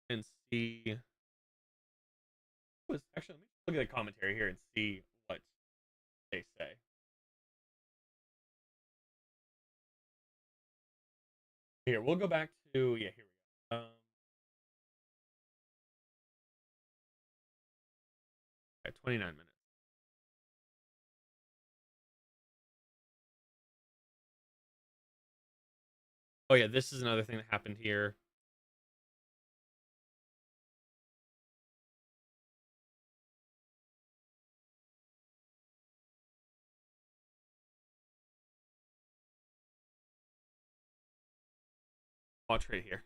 and see. Actually, let me look at the commentary here and see what they say. Here, we'll go back to here we go. 29 minutes. Oh yeah, this is another thing that happened here. Watch right here.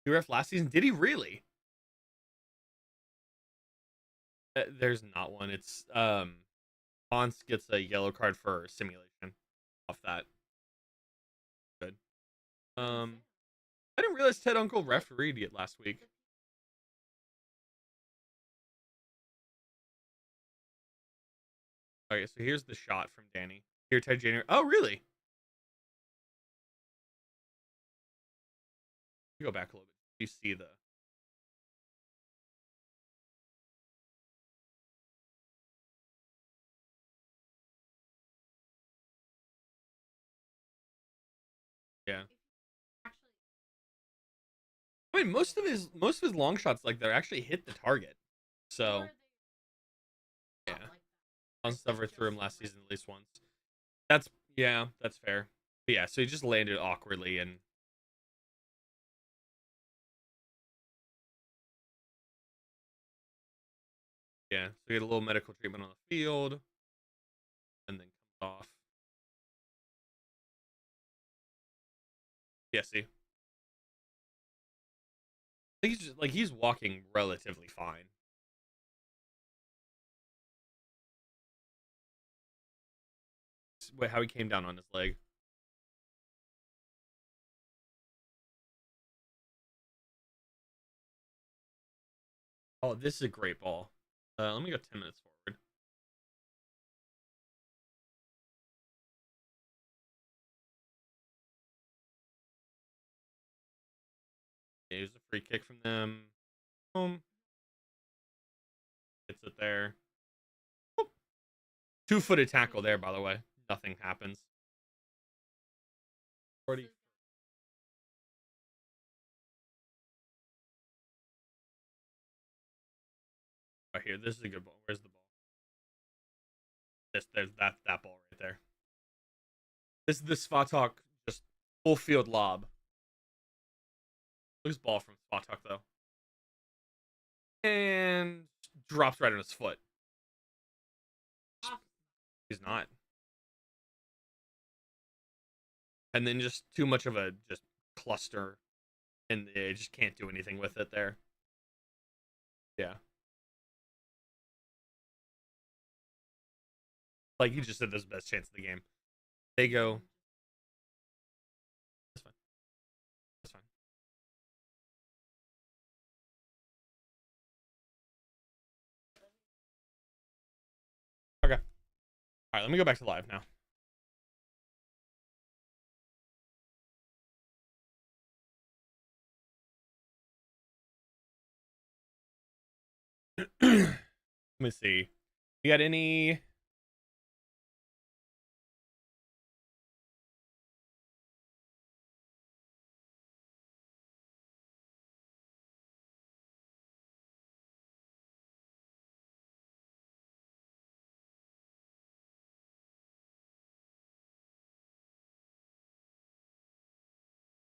He ref last season. Did he really? There's not one. It's Hans gets a yellow card for simulation off that. Good. I didn't realize Ted Uncle refereed it last week. Okay, so here's the shot from Danny. Here, Ted Jr. Oh, really? You go back a little bit. You see the. Yeah. I mean, most of his long shots like that actually hit the target. So yeah, Hans never threw him last season at least once. That's yeah, that's fair. But yeah, so he just landed awkwardly and yeah, so he had a little medical treatment on the field and then comes off. Yeah, see, he's just like he's walking relatively fine. Wait, how he came down on his leg. Oh, this is a great ball. Let me go 10 minutes forward. Here's a free kick from them. Boom. Gets it there. 2-footed tackle there, by the way. Nothing happens. 40. Right here. This is a good ball. Where's the ball? There's that ball right there. This is the Svatok just full field lob. Loose ball from Svatok though. And drops right on his foot. He's not. And then just too much of a just cluster and they just can't do anything with it there. Yeah. Like you just said, this is the best chance of the game. They go. That's fine. That's fine. All right, let me go back to live now. Let me see. You got any?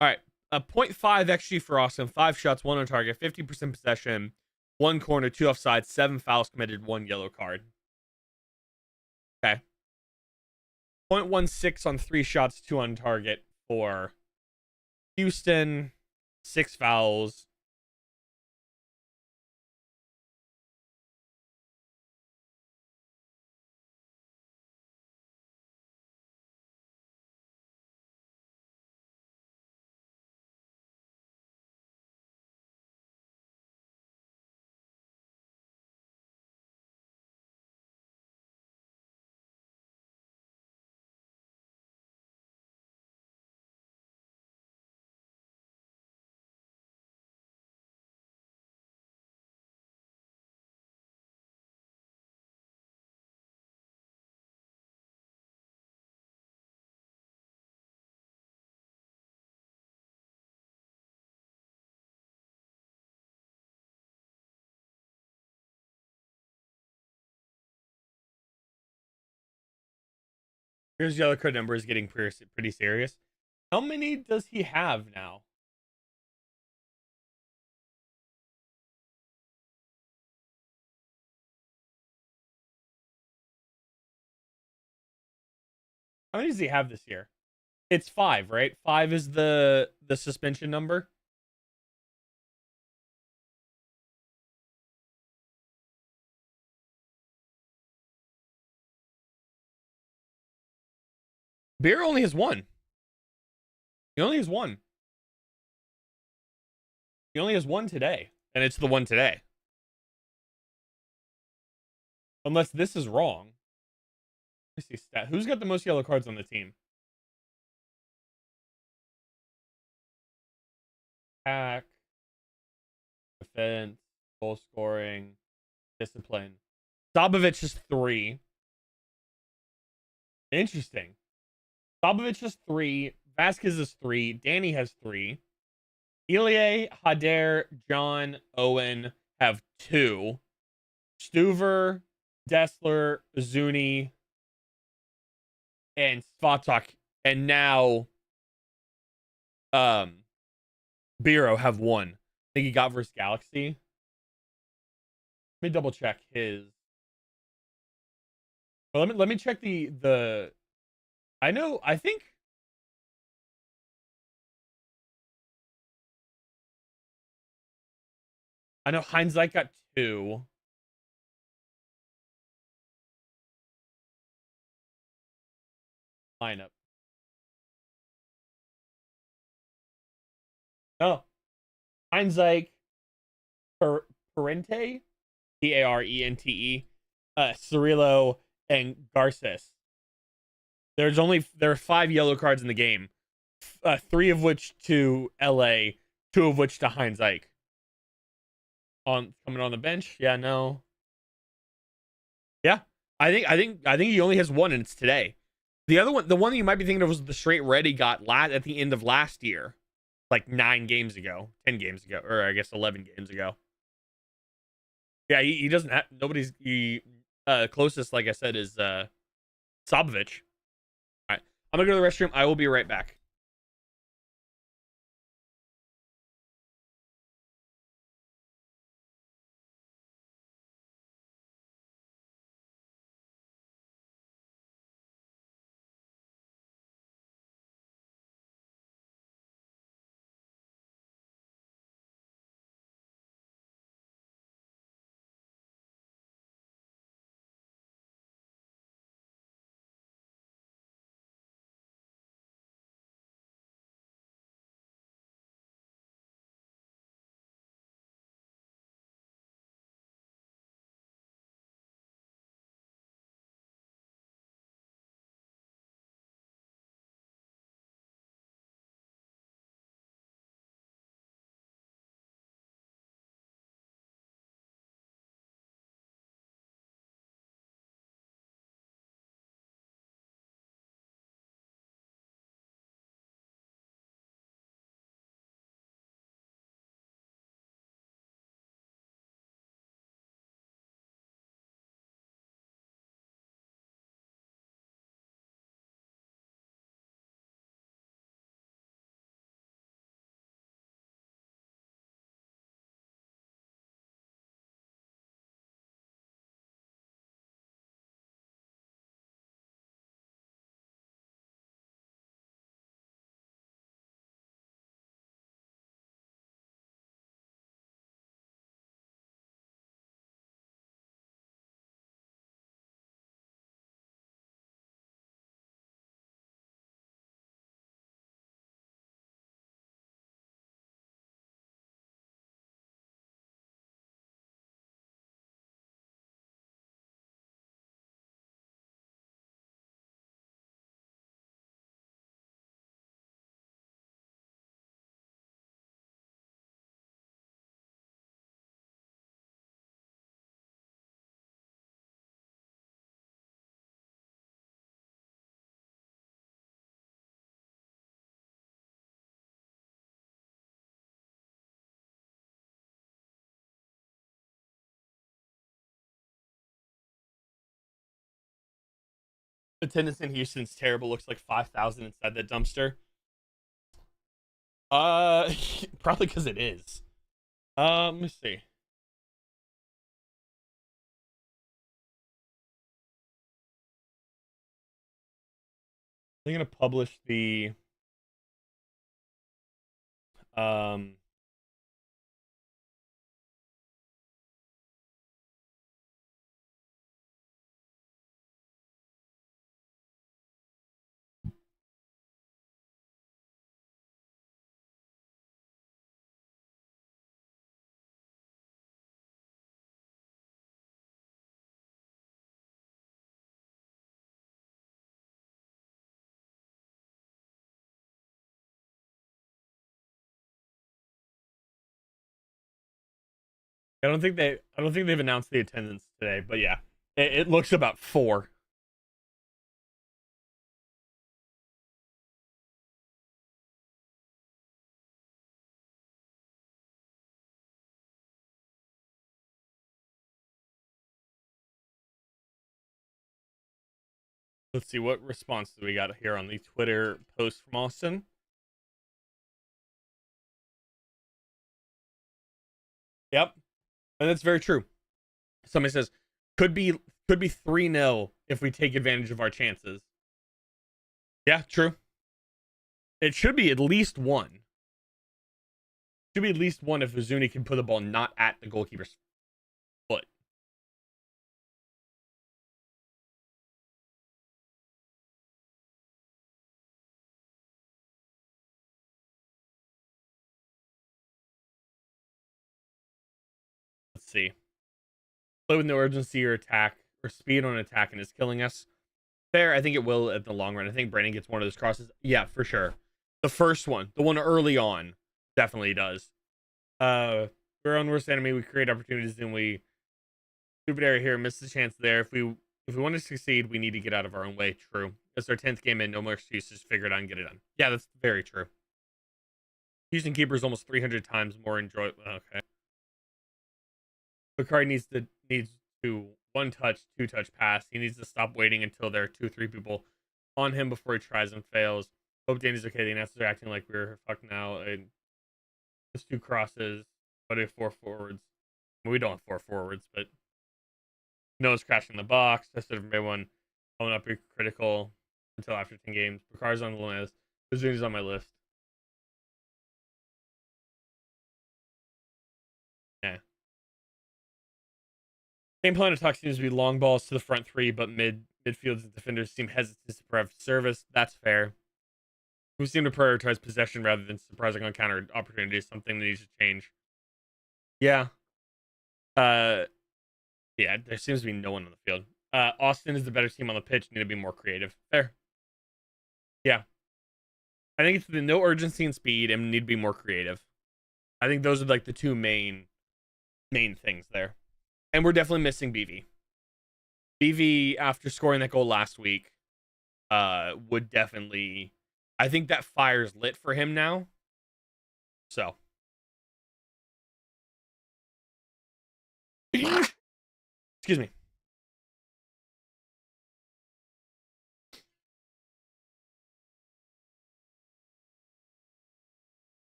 All right. A .5 XG for Austin. 5 shots, 1 on target, 50% possession, 1 corner, 2 offsides, 7 fouls committed, 1 yellow card. Okay. .16 on 3 shots, 2 on target for Houston. 6 fouls. Here's the other card number is getting pretty serious. How many does he have now? How many does he have this year? It's 5, right? 5 is the suspension number. Beer only has 1. He only has 1. He only has 1 today, and it's the one today. Unless this is wrong. Let me see stat. Who's got the most yellow cards on the team? Attack, defense, goal scoring, discipline. Sabovich is 3. Interesting. Sabovich is 3. Vasquez is 3. Danny has 3. Ilie, Hader, John, Owen have 2. Stuver, Dessler, Zuni, and Svatok, and now Biro have 1. I think he got versus Galaxy. Let me double check his. Well, let me check the. I know. I think. I know Hindsight got 2. Lineup. Oh, Hindsight, Parente, Parente, Cirillo, and Garces. There are 5 yellow cards in the game, 3 of which to LA, 2 of which to Hindsight. On coming on the bench, yeah, no, yeah. I think he only has 1, and it's today. The other one, the one that you might be thinking of, was the straight red he got at the end of last year, like 9 games ago, 10 games ago, or I guess 11 games ago. Yeah, he doesn't have nobody's closest, like I said, is Sabovich. All right, I'm gonna go to the restroom. I will be right back. Attendance in Houston's terrible. Looks like 5,000 inside that dumpster. Probably because it is. Let me see. They're gonna publish the um. I don't think they've announced the attendance today, but yeah, it looks about four. Let's see what response do we got here on the Twitter post from Austin. Yep, and that's very true. Somebody says could be 3-0 if we take advantage of our chances. Yeah, true. It should be at least one. Should be at least one if Uzuni can put the ball not at the goalkeeper's foot. Let's see. Play with no urgency or attack or speed on attack and is killing us. Fair, I think it will at the long run. I think Brandon gets one of those crosses. Yeah, for sure. The first one, the one early on, definitely does. We're on worst enemy. We create opportunities and we stupid area here, miss the chance there. If we want to succeed, we need to get out of our own way. True. It's our 10th game in. No more excuses. Figure it out and get it done. Yeah, that's very true. Houston keepers almost 300 times more enjoy. Okay. Picard needs to one touch, two touch pass. He needs to stop waiting until there are 2, 3 people on him before he tries and fails. Hope Danny's okay. The announcers are acting like we're fucked now. And just 2 crosses, but we have 4 forwards. Well, we don't have 4 forwards, but Noah's crashing the box. I said everyone will not be critical until after 10 games. Picard's on the list. Bazoo's on my list. Yeah. Game plan attack seems to be long balls to the front 3, but midfield defenders seem hesitant to provide service. That's fair. We seem to prioritize possession rather than surprising on counter opportunities. Something that needs to change. Yeah. Uh, yeah. There seems to be no one on the field. Austin is the better team on the pitch. Need to be more creative. Fair. Yeah. I think it's the no urgency and speed, and need to be more creative. I think those are like the 2 main things there. And we're definitely missing BV. BV, after scoring that goal last week, would definitely. I think that fire's lit for him now. So. Excuse me.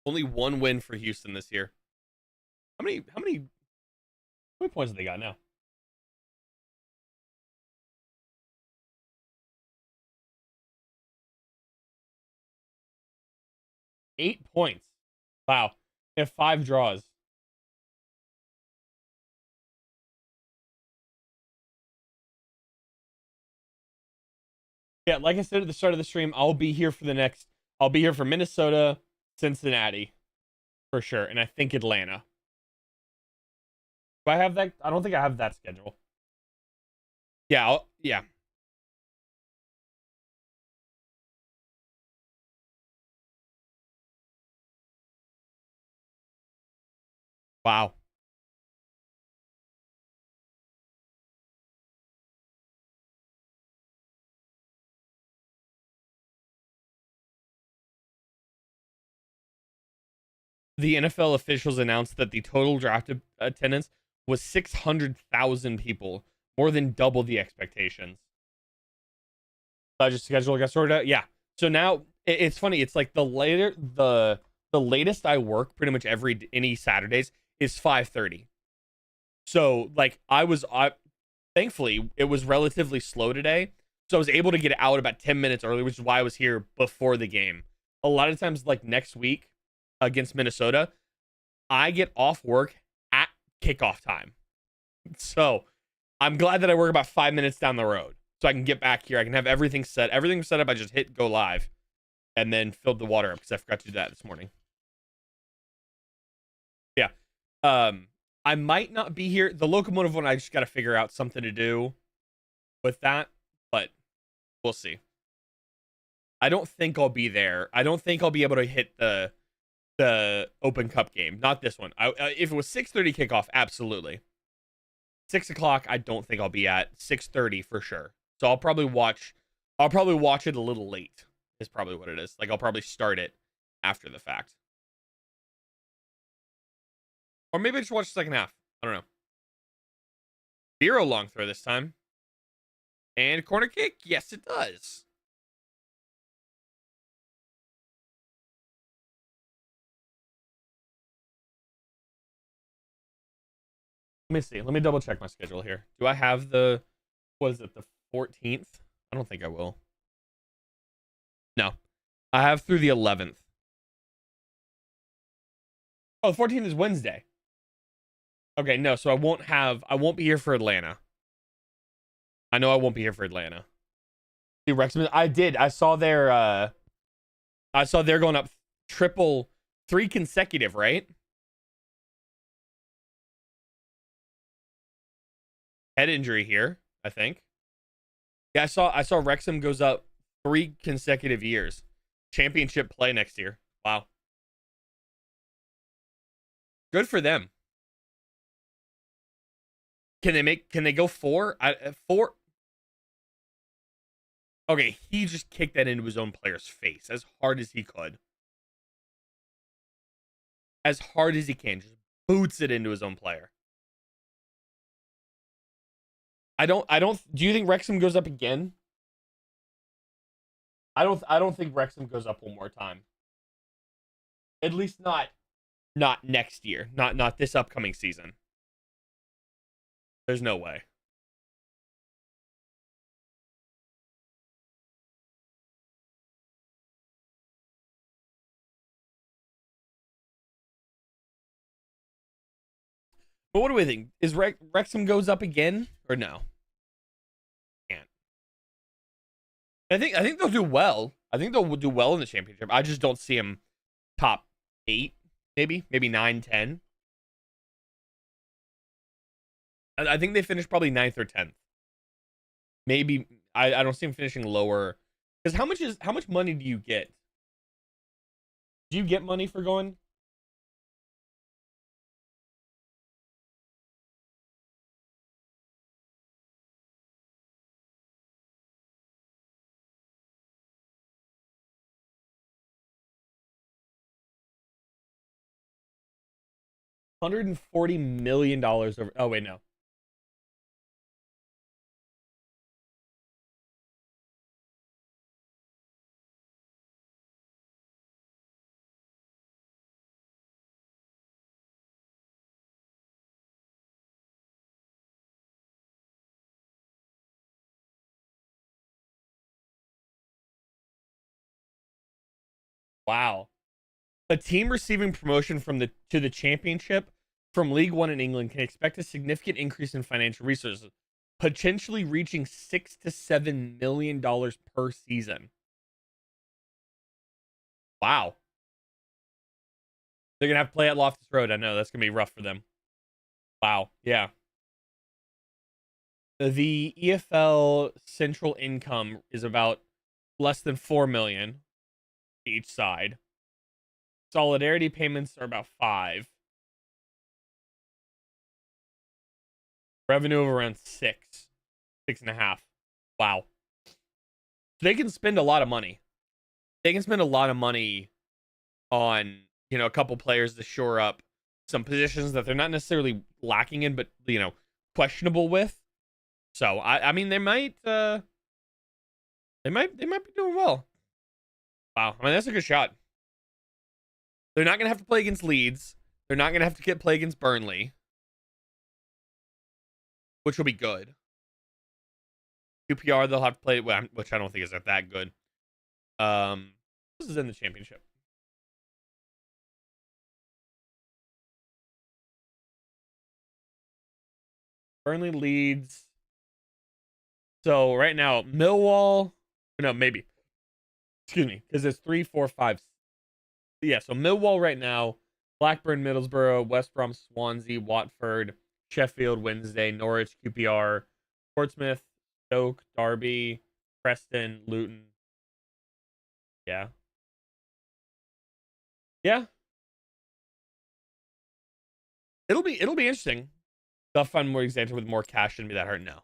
Only 1 win for Houston this year. How many points have they got now? 8 points. Wow. They have 5 draws. Yeah, like I said at the start of the stream, I'll be here for Minnesota, Cincinnati, for sure, and I think Atlanta. Do I have that? I don't think I have that schedule. Yeah, yeah. Wow. The NFL officials announced that the total draft attendance was 600,000 people, more than double the expectations. So I just schedule got sorted out. Yeah. So now it's funny. It's like the latest I work pretty much any Saturdays is 5:30. So like I thankfully it was relatively slow today. So I was able to get out about 10 minutes early, which is why I was here before the game. A lot of times, like next week against Minnesota, I get off work at kickoff time. So I'm glad that I work about 5 minutes down the road. So I can get back here. I can have everything set. Everything set up. I just hit go live and then filled the water up because I forgot to do that this morning. Yeah. I might not be here. The locomotive one, I just got to figure out something to do with that, but we'll see. I don't think I'll be there. I don't think I'll be able to hit the Open Cup game. Not this one. If it was 6:30 kickoff, absolutely. 6 o'clock, I don't think I'll be at 6:30 for sure. So I'll probably watch it a little late. Is probably what it is. Like I'll probably start it after the fact. Or maybe I just watch the second half. I don't know. Zero long throw this time. And corner kick? Yes, it does. Let me see. Let me double check my schedule here. Do I have the 14th? I don't think I will. No. I have through the 11th. Oh, the 14th is Wednesday. Okay, no, so I won't be here for Atlanta. I know I won't be here for Atlanta. The Wrexham, I saw they're going up triple 3 consecutive, right? Head injury here, I think. Yeah, I saw Wrexham goes up 3 consecutive years. Championship play next year. Wow. Good for them. Can they go 4? 4. Okay, he just kicked that into his own player's face as hard as he could. As hard as he can. Just boots it into his own player. Do you think Wrexham goes up again? I don't think Wrexham goes up one more time. At least not next year. Not this upcoming season. There's no way. But what do we think? Is Wrexham goes up again or no? Can't. I think they'll do well. I think they'll do well in the championship. I just don't see them top 8, maybe 9, 10. I think they finish probably 9th or 10th. Maybe I don't see them finishing lower. Because how much money do you get? Do you get money for going? $140 million over. Oh wait, no. Wow. A team receiving promotion to the championship from League One in England can expect a significant increase in financial resources, potentially reaching $6 to $7 million per season. Wow. They're gonna have to play at Loftus Road. I know that's gonna be rough for them. Wow. Yeah. The EFL central income is about less than 4 million each side. Solidarity payments are about 5. Revenue of around 6, 6.5. Wow. They can spend a lot of money. They can spend a lot of money on, a couple players to shore up some positions that they're not necessarily lacking in, but, questionable with. So I mean they might be doing well. Wow, I mean that's a good shot. They're not gonna have to play against Leeds. They're not gonna have to play against Burnley, which will be good. QPR they'll have to play, which I don't think is that good. This is in the championship. Burnley leads. So right now, Millwall. No, maybe. Excuse me, because it's 3, 4, 5. Yeah, so Millwall right now, Blackburn, Middlesbrough, West Brom, Swansea, Watford, Sheffield, Wednesday, Norwich, QPR, Portsmouth, Stoke, Derby, Preston, Luton. Yeah. Yeah. It'll be interesting. They'll find more examples with more cash and be that hard. No.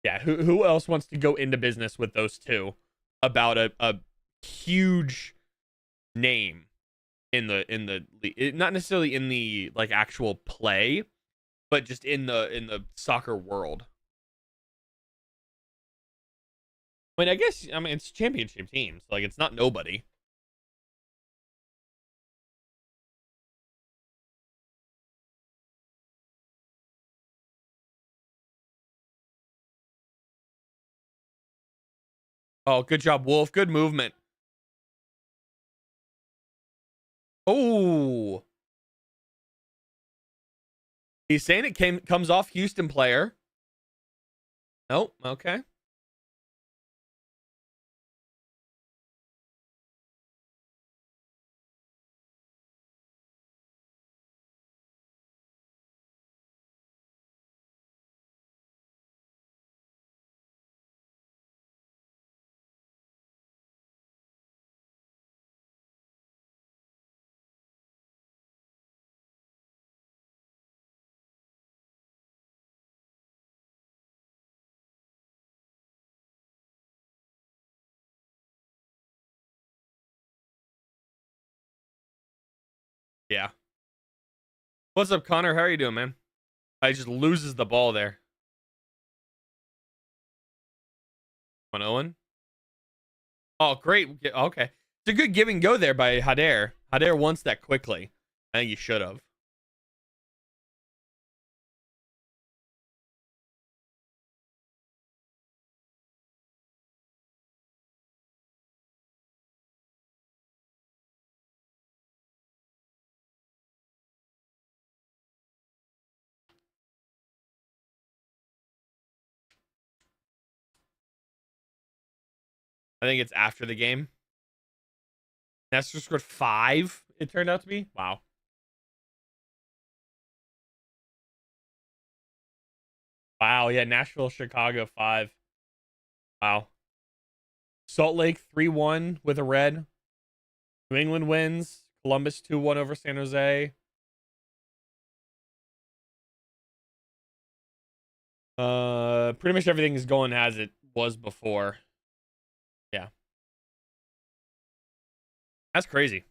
Yeah, who else wants to go into business with those two about a huge name in the not necessarily in the like actual play, but just in the soccer world. I mean it's championship teams. Like it's not nobody. Oh, good job, Wolf. Good movement. Oh, he's saying it comes off Houston player. Nope. Okay. Yeah. What's up, Connor? How are you doing, man? I just loses the ball there. On Owen. Oh, great. Okay. It's a good give and go there by Hader. Hader wants that quickly. I think he should have. I think it's after the game. Nestor scored 5, it turned out to be. Wow. Wow. Yeah. Nashville, Chicago, 5. Wow. Salt Lake, 3-1 with a red. New England wins. Columbus, 2-1 over San Jose. Pretty much everything is going as it was before. Yeah. That's crazy.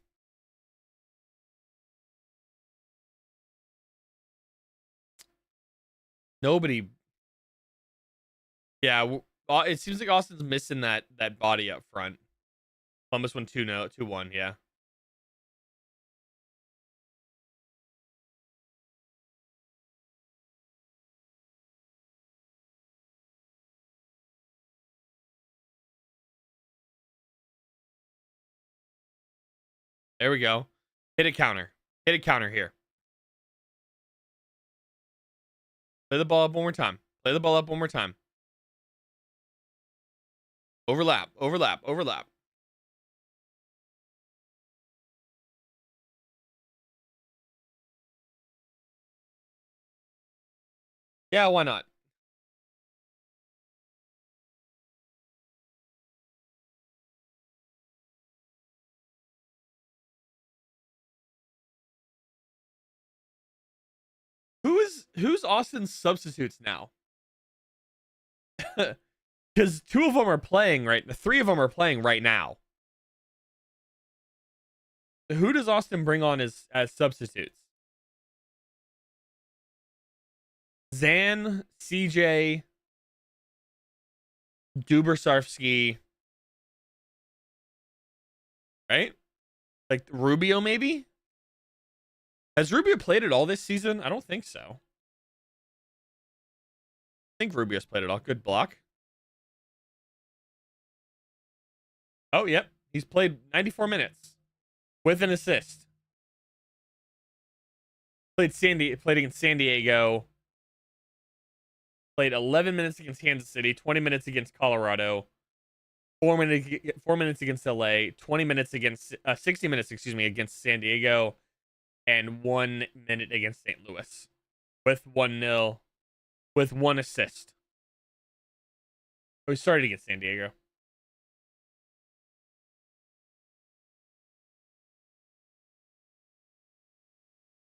Nobody. Yeah. It seems like Austin's missing that body up front. Columbus won 2-0, 2-1. Yeah. There we go. Hit a counter. Hit a counter here. Play the ball up one more time. Play the ball up one more time. Overlap. Overlap. Overlap. Yeah, why not? Who's Austin's substitutes now? Because 2 of them are playing right. The 3 of them are playing right now. Who does Austin bring on as substitutes? Zan, CJ, Dubersarfsky, right? Like Rubio, maybe? Has Rubio played it all this season? I don't think so. I think Rubio's played it all. Good block. Oh, yep. He's played 94 minutes with an assist. Played against San Diego. Played 11 minutes against Kansas City, 20 minutes against Colorado, 4 minutes against LA, 20 minutes against 60 minutes, excuse me, against San Diego, and 1 minute against St. Louis with 1-0 with one assist. Oh, he started against San Diego.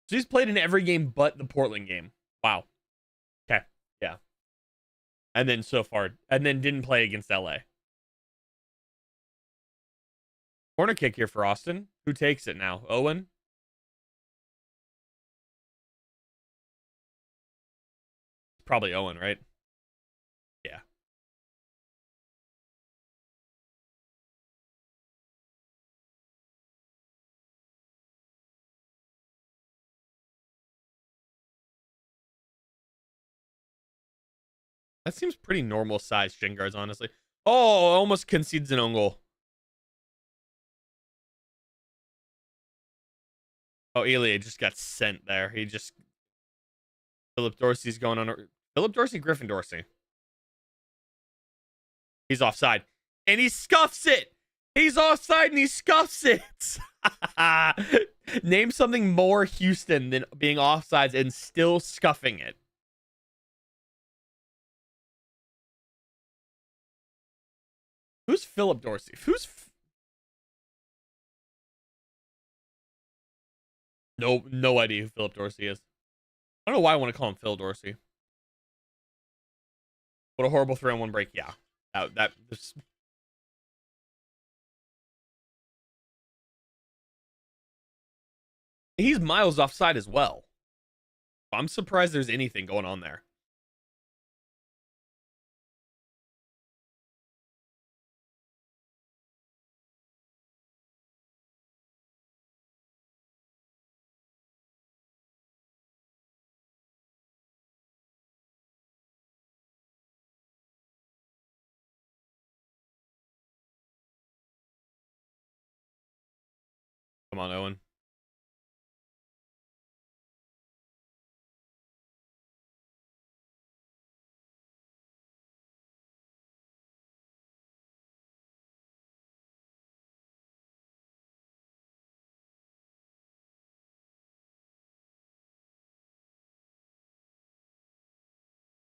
So he's played in every game but the Portland game. Wow. Okay. Yeah. And then didn't play against LA. Corner kick here for Austin. Who takes it now? Owen? Probably Owen, right? Yeah. That seems pretty normal size shin guards, honestly. Oh, almost concedes an own goal. Oh, Elia just got sent there. Philip Dorsey's going on. Philip Dorsey, Griffin Dorsey. He's offside. And he scuffs it. He's offside and he scuffs it. Name something more Houston than being offsides and still scuffing it. Who's Philip Dorsey? No idea who Philip Dorsey is. I don't know why I want to call him Phil Dorsey. What a horrible 3-on-1 break. Yeah. He's miles offside as well. I'm surprised there's anything going on there. Come on, Owen.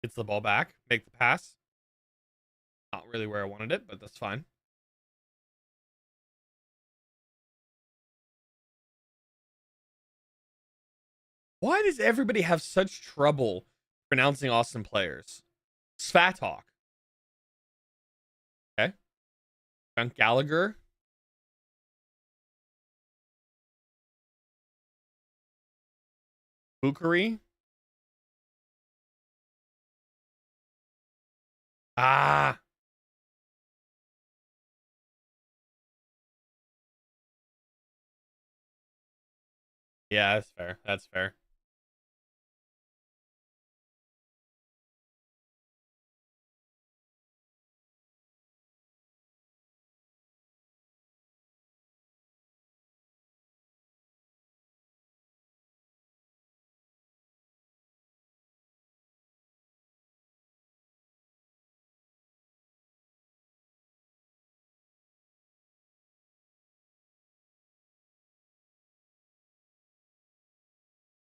Gets the ball back. Make the pass. Not really where I wanted it, but that's fine. Why does everybody have such trouble pronouncing Austin players? Svatok. Okay. Frank Gallagher. Bukari. Ah. Yeah, that's fair. That's fair.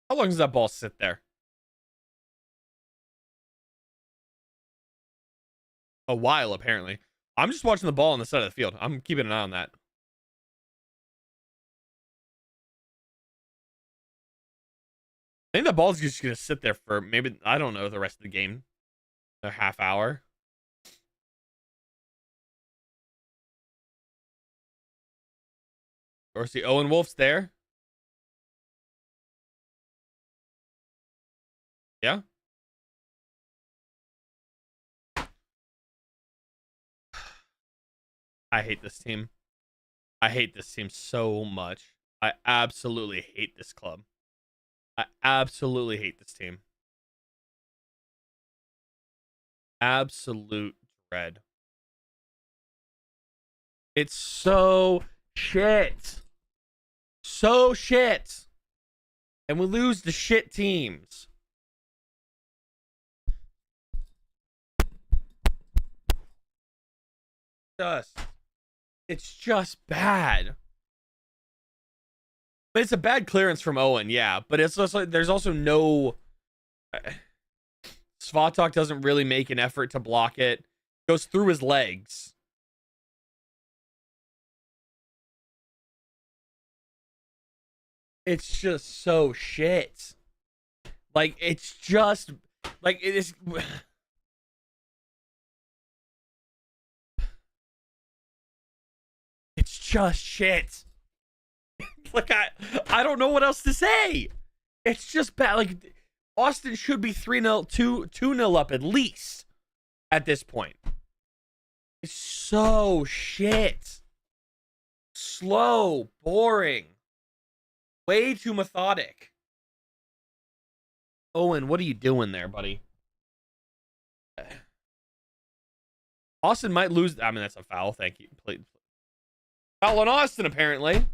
How long does that ball sit there? A while, apparently. I'm just watching the ball on the side of the field. I'm keeping an eye on that. I think the ball's just going to sit there for maybe, I don't know, the rest of the game. A half hour. Or see Owen Wolf's there. Yeah. I hate this team. I hate this team so much. I absolutely hate this club. I absolutely hate this team. Absolute dread. It's so shit. So shit. And we lose the shit teams. It's just bad. But it's a bad clearance from Owen, yeah. But it's also there's also no Svatok doesn't really make an effort to block it. Goes through his legs. It's just so shit. Like it's just like it is. It's just shit. Like I don't know what else to say. It's just bad. Like Austin should be 3-0, 2-0 up at least at this point. It's so shit. Slow, boring. Way too methodic. Owen, what are you doing there, buddy? Austin might lose. I mean, that's a foul. Thank you. Please. Foul on Austin, apparently.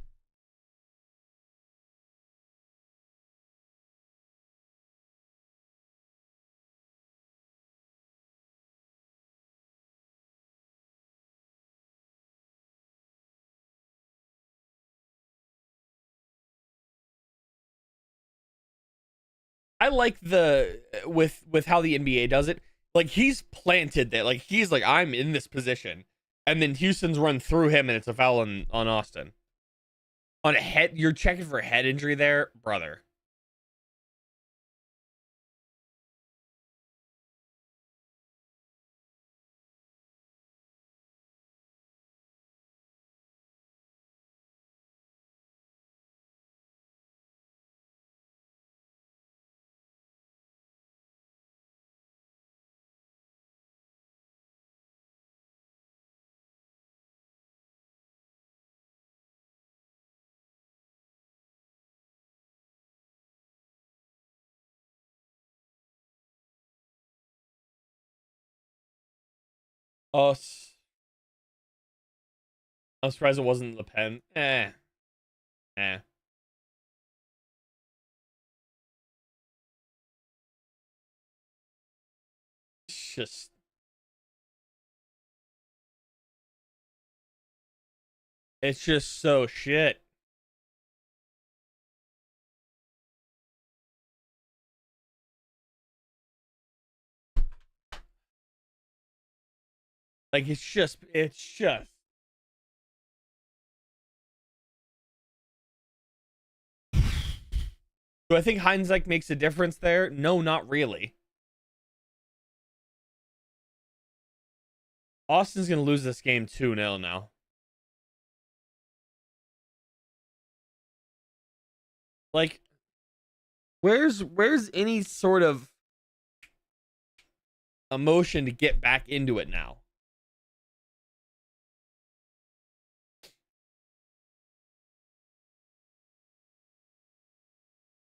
I like the with how the NBA does it. Like he's planted that. Like he's like I'm in this position, and then Houston's run through him, and it's a foul on Austin. On a head, you're checking for a head injury there, brother. Oh, I'm surprised it wasn't Le Pen. Eh. It's just it's just so shit. Like it's just. Do I think hindsight makes a difference there? No, not really. Austin's gonna lose this game 2-0 now. Like, where's any sort of emotion to get back into it now?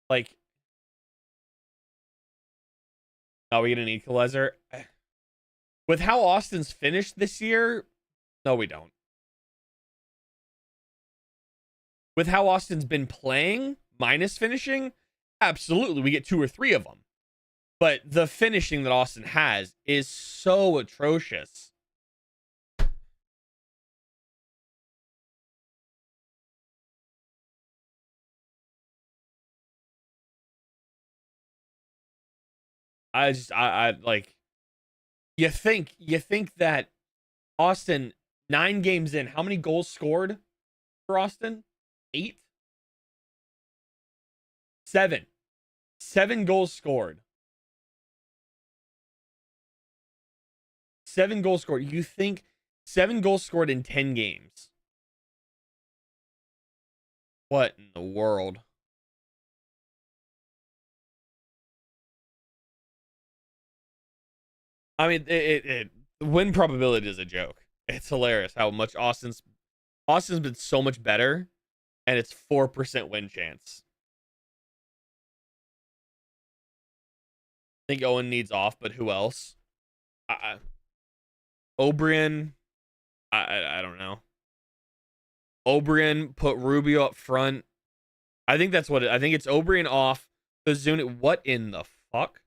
Like, oh, we get an equalizer. With how Austin's finished this year, no, we don't. With how Austin's been playing, minus finishing, absolutely, we get 2 or 3 of them. But the finishing that Austin has is so atrocious. I like you think that Austin 9 games in, how many goals scored for Austin? 8? 7. 7 goals scored. 7 goals scored. You think 7 goals scored in 10 games? What in the world? I mean, win probability is a joke. It's hilarious how much Austin's been so much better, and it's 4% win chance. I think Owen needs off, but who else? O'Brien. I don't know. O'Brien, put Rubio up front. I think that's what I think it's O'Brien off. Ozuna. What in the fuck?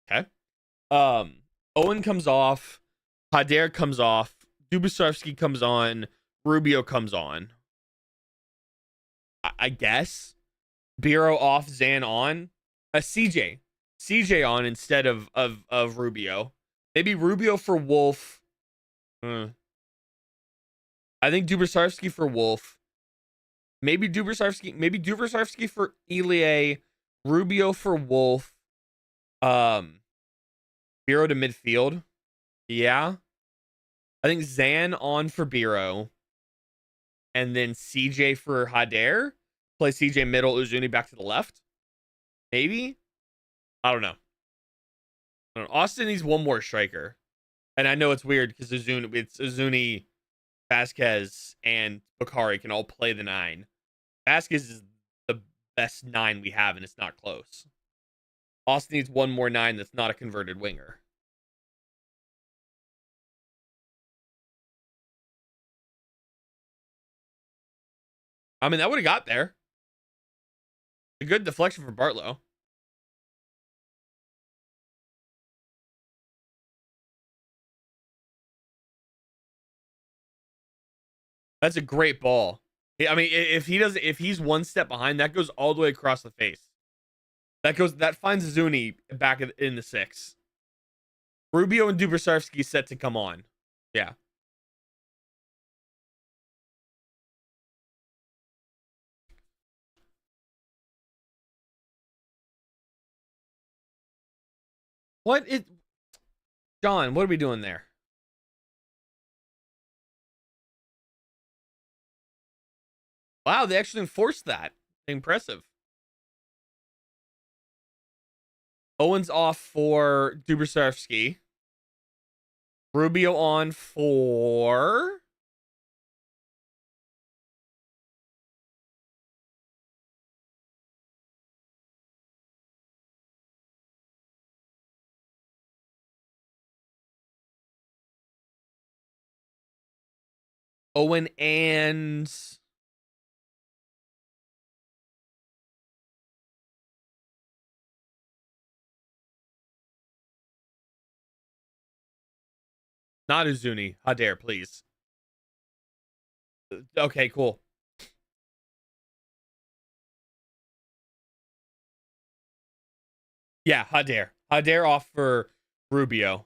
Okay. Owen comes off. Hader comes off. Dubasarski comes on. Rubio comes on. I guess. Biro off. Zan on. CJ on instead of Rubio. Maybe Rubio for Wolf. I think Dubasarski for Wolf. Maybe Dubasarski for Elie. Rubio for Wolf. Biro to midfield. Yeah. I think Zan on for Biro. And then CJ for Hader. Play CJ middle, Uzuni back to the left. Maybe? I don't know. Austin needs one more striker. And I know it's weird because it's Uzuni, Vasquez, and Bakari can all play the 9. Vasquez is the best 9 we have, and it's not close. Austin needs one more 9 that's not a converted winger. I mean, that would have got there. A good deflection for Bartlow. That's a great ball. I mean, if he's one step behind, that goes all the way across the face. That finds Zuni back in the 6. Rubio and Dubasarski set to come on. Yeah. John, what are we doing there? Wow, they actually enforced that. Impressive. Owen's off for Dubasarski. Rubio on for... Owen and... Not Uzuni. Hader, please. Okay, cool. Yeah, Hader. Hader off for Rubio.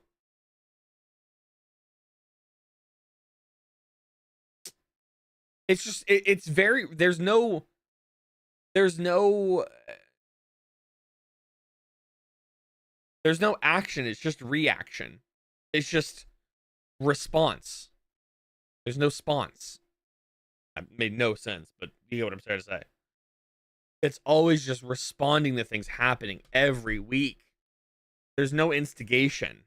It's just, it's very, there's no action. It's just reaction. It's just response. There's no sponse. That made no sense, but you get what I'm trying to say. It's always just responding to things happening every week. There's no instigation.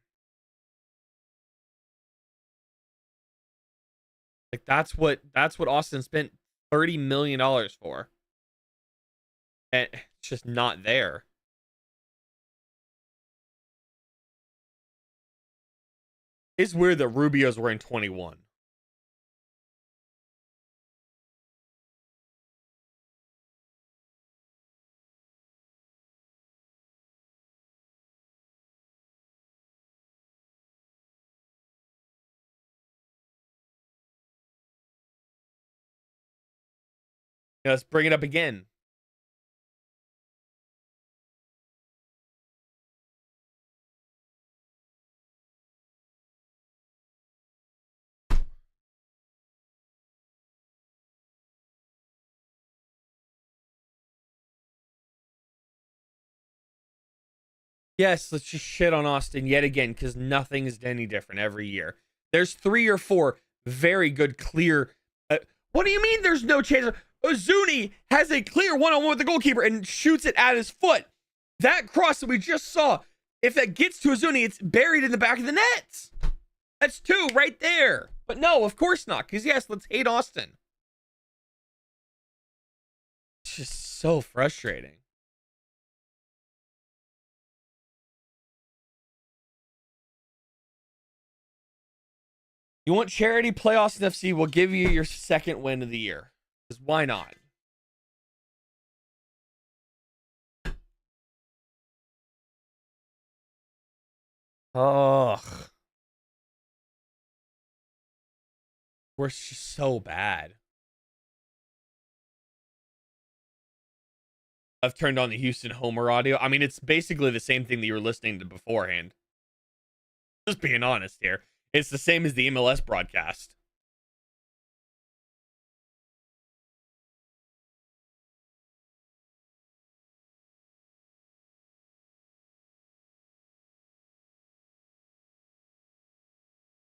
Like that's what Austin spent $30 million for. And it's just not there. It's weird that Rubio's wearing 21. Yeah, let's bring it up again. Yes, let's just shit on Austin yet again because nothing is any different every year. There's 3 or 4 very good, clear. What do you mean there's no chance? Ozuni has a clear one-on-one with the goalkeeper and shoots it at his foot. That cross that we just saw, if that gets to Ozuni, it's buried in the back of the net. That's 2 right there. But no, of course not. Because yes, let's hate Austin. It's just so frustrating. You want charity? Play Austin FC. We'll give you your second win of the year. Because why not? Ugh. We're just so bad. I've turned on the Houston Homer audio. I mean, it's basically the same thing that you were listening to beforehand. Just being honest here. It's the same as the MLS broadcast.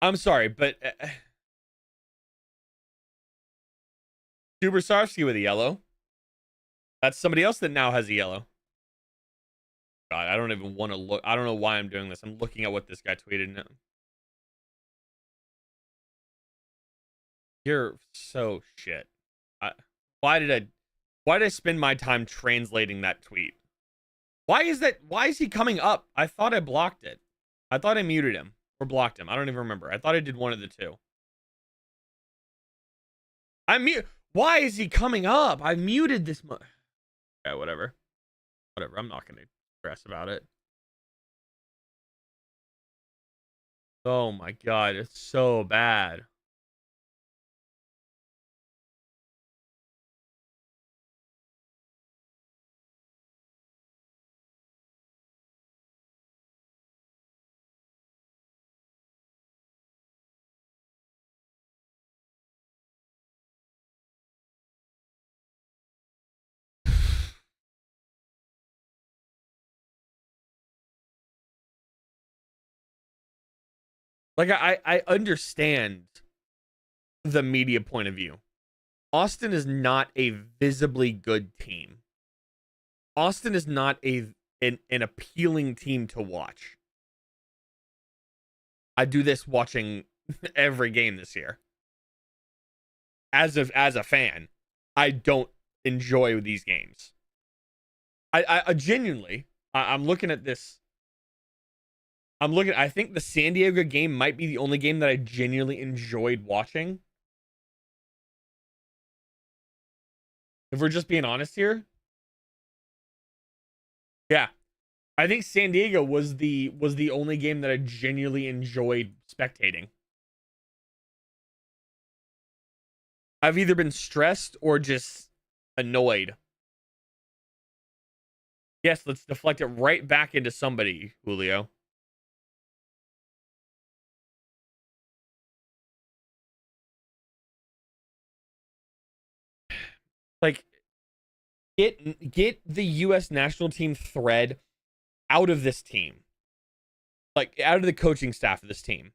I'm sorry, but Dubersarski with a yellow. That's somebody else that now has a yellow. God, I don't even want to look. I don't know why I'm doing this. I'm looking at what this guy tweeted now. You're so shit. Why did I spend my time translating that tweet? Why is he coming up? I thought I blocked it. I thought I muted him or blocked him. I don't even remember. I thought I did one of the two. Why is he coming up? I muted this yeah, whatever. Whatever. I'm not going to stress about it. Oh my god, it's so bad. Like I understand the media point of view. Austin is not a visibly good team. Austin is not an appealing team to watch. I do this watching every game this year. As a fan, I don't enjoy these games. I genuinely, I'm looking at this. I think the San Diego game might be the only game that I genuinely enjoyed watching. If we're just being honest here. Yeah. I think San Diego was the only game that I genuinely enjoyed spectating. I've either been stressed or just annoyed. Yes, let's deflect it right back into somebody, Julio. Like, get the U.S. national team thread out of this team. Like, out of the coaching staff of this team.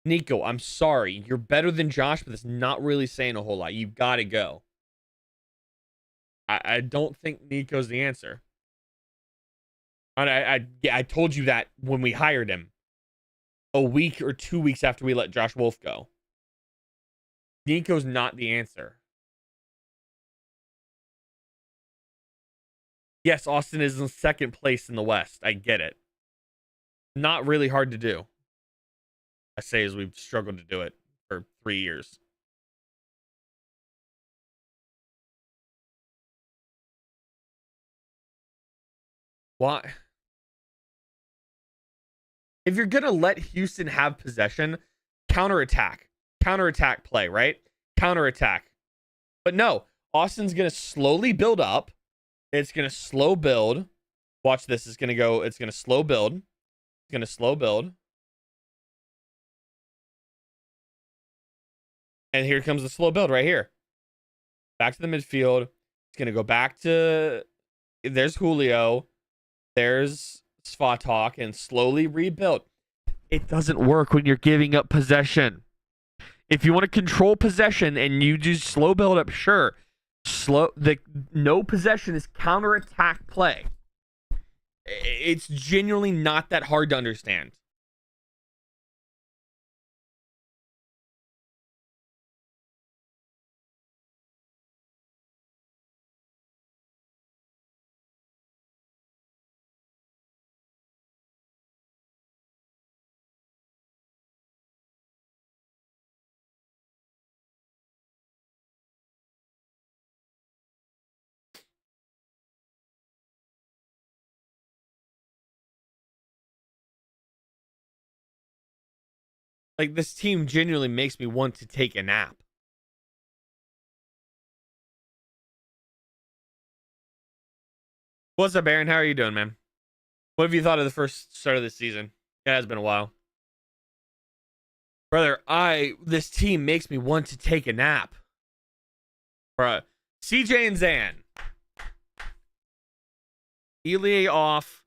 Nico, I'm sorry. You're better than Josh, but that's not really saying a whole lot. You've got to go. I don't think Nico's the answer. I told you that when we hired him. A week or 2 weeks after we let Josh Wolf go. Nico's not the answer. Yes, Austin is in second place in the West. I get it. Not really hard to do. I say as we've struggled to do it for 3 years. Why? If you're going to let Houston have possession, counterattack. Counterattack play, right? Counterattack. But no, Austin's going to slowly build up. It's going to slow build. Watch this. It's going to slow build. It's going to slow build. And here comes the slow build right here. Back to the midfield. It's going to go back to... There's Julio. There's Svatok. And slowly rebuild. It doesn't work when you're giving up possession. If you want to control possession and you do slow build up, sure. No possession is counterattack play. It's genuinely not that hard to understand. Like, this team genuinely makes me want to take a nap. What's up, Aaron? How are you doing, man? What have you thought of the first start of this season? It has been a while. Brother, this team makes me want to take a nap. Bruh. CJ and Zan. Elie off.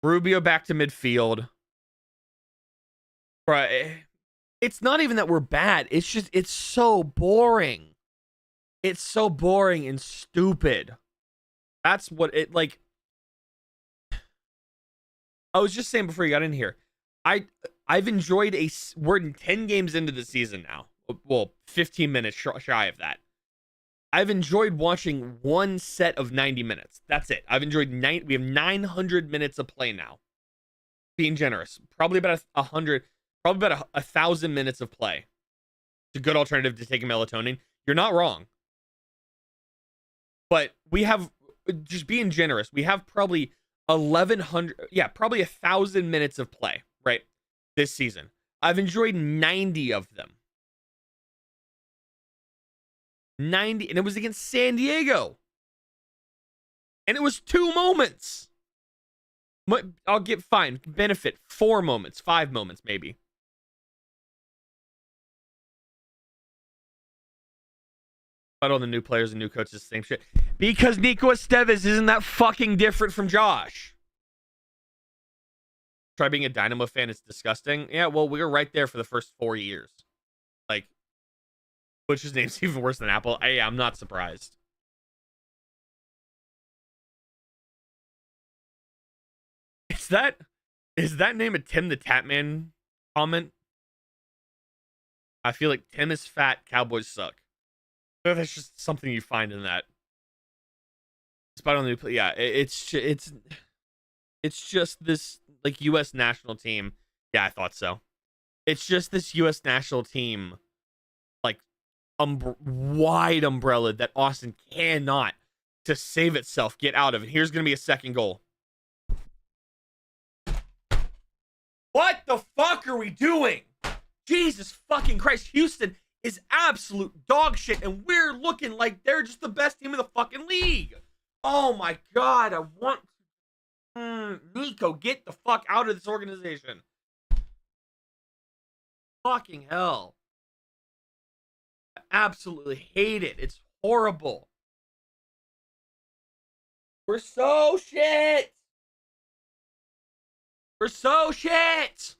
Rubio back to midfield. Bruh. It's not even that we're bad. It's just, it's so boring. It's so boring and stupid. That's what it, like. I was just saying before you got in here. I've enjoyed we're 10 games into the season now. Well, 15 minutes shy of that. I've enjoyed watching one set of 90 minutes. That's it. I've enjoyed we have 900 minutes of play now. Being generous. Probably about 100, probably about 1,000 minutes of play. It's a good alternative to taking melatonin. You're not wrong. But we have, just being generous, we have probably 1,100, yeah, probably 1,000 minutes of play, right? This season. I've enjoyed 90 of them. 90, and it was against San Diego. And it was 2 moments. I'll get fine. Benefit 4 moments, 5 moments, maybe. But all the new players and new coaches, same shit. Because Nico Esteves isn't that fucking different from Josh. Try being a Dynamo fan, it's disgusting. Yeah, well, we were right there for the first 4 years. Like, which his name's even worse than Apple. I'm not surprised. Is that name a Tim the Tatman comment? I feel like Tim is fat, Cowboys suck. That's just something you find in that. Despite on the new, yeah, it's just this like U.S. national team. Yeah, I thought so. It's just this U.S. national team, like wide umbrella that Austin cannot, to save itself, get out of. And here's gonna be a second goal. What the fuck are we doing? Jesus fucking Christ. Houston is absolute dog shit, and we're looking like they're just the best team in the fucking league. Oh my God. I want Nico, get the fuck out of this organization. Fucking hell. I absolutely hate it. It's horrible. We're so shit. We're so shit.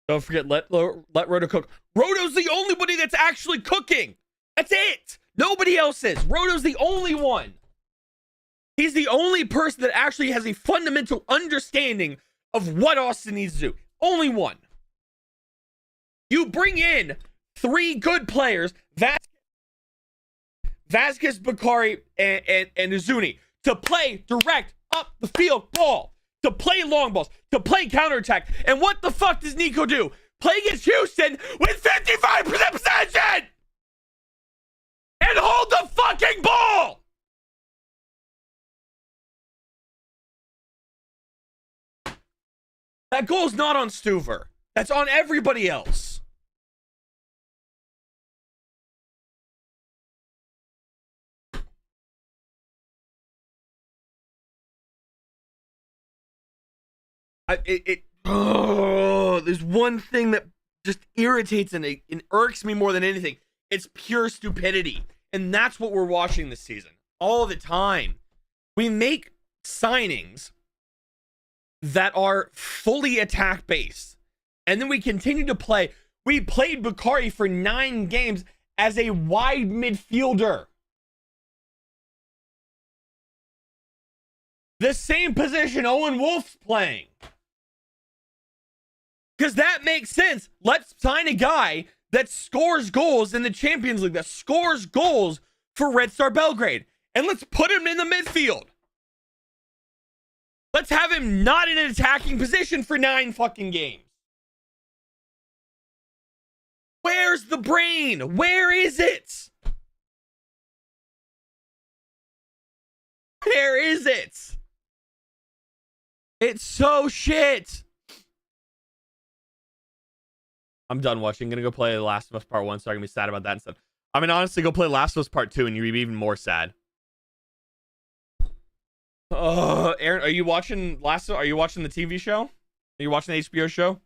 Don't forget, let Roto cook. Roto's the only one that's actually cooking. That's it. Nobody else is. Roto's the only one. He's the only person that actually has a fundamental understanding of what Austin needs to do. Only one. You bring in 3 good players, Vasquez, Bakari, and Uzuni, to play direct up the field ball, to play long balls, to play counterattack. And what the fuck does Nico do? Play against Houston with 55% possession! And hold the fucking ball! That goal's not on Stuver. That's on everybody else. There's one thing that just irritates and irks me more than anything. It's pure stupidity. And that's what we're watching this season. All the time. We make signings that are fully attack-based. And then we continue to play We played Bakari for 9 games as a wide midfielder. The same position Owen Wolf's playing. Because that makes sense. Let's sign a guy that scores goals in the Champions League, that scores goals for Red Star Belgrade. And let's put him in the midfield. Let's have him not in an attacking position for 9 fucking games. Where's the brain? Where is it? Where is it? It's so shit. I'm done watching. I'm gonna go play The Last of Us Part 1 so I can be sad about that instead. I mean, honestly, go play Last of Us Part 2 and you'll be even more sad. Aaron, are you watching Are you watching the TV show? Are you watching the HBO show?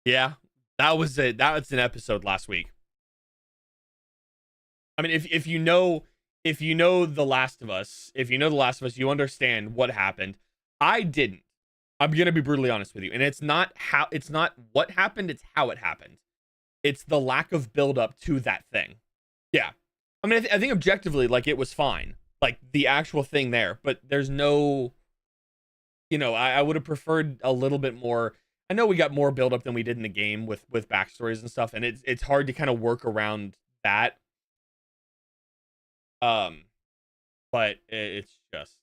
Yeah, that was it. That was an episode last week. I mean, if you know The Last of Us, you understand what happened. I didn't. I'm gonna be brutally honest with you, and it's not what happened. It's how it happened. It's the lack of build up to that thing. Yeah, I mean, I think objectively, like, it was fine, like the actual thing there, but there's no, I would have preferred a little bit more. I know we got more build up than we did in the game with backstories and stuff, and it's hard to kind of work around that. But it's just.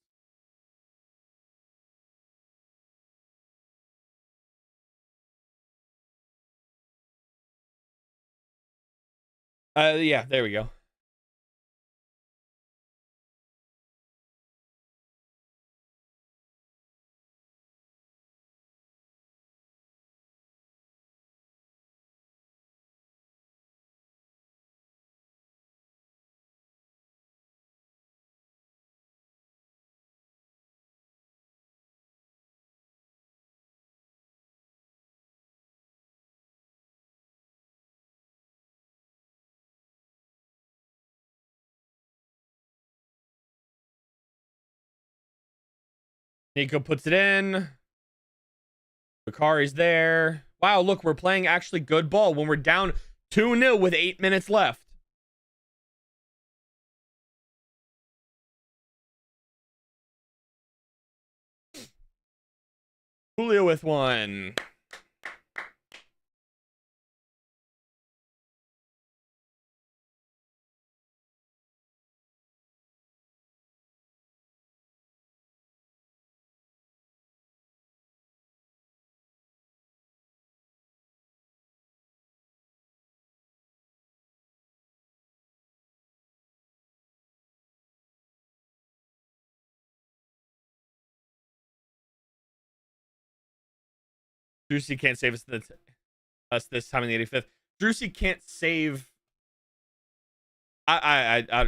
Yeah, there we go. Nico puts it in. Bakari's there. Wow, look, we're playing actually good ball when we're down 2-0 with 8 minutes left. Julio with one. Juicy can't save us this time in the 85th. Juicy can't save.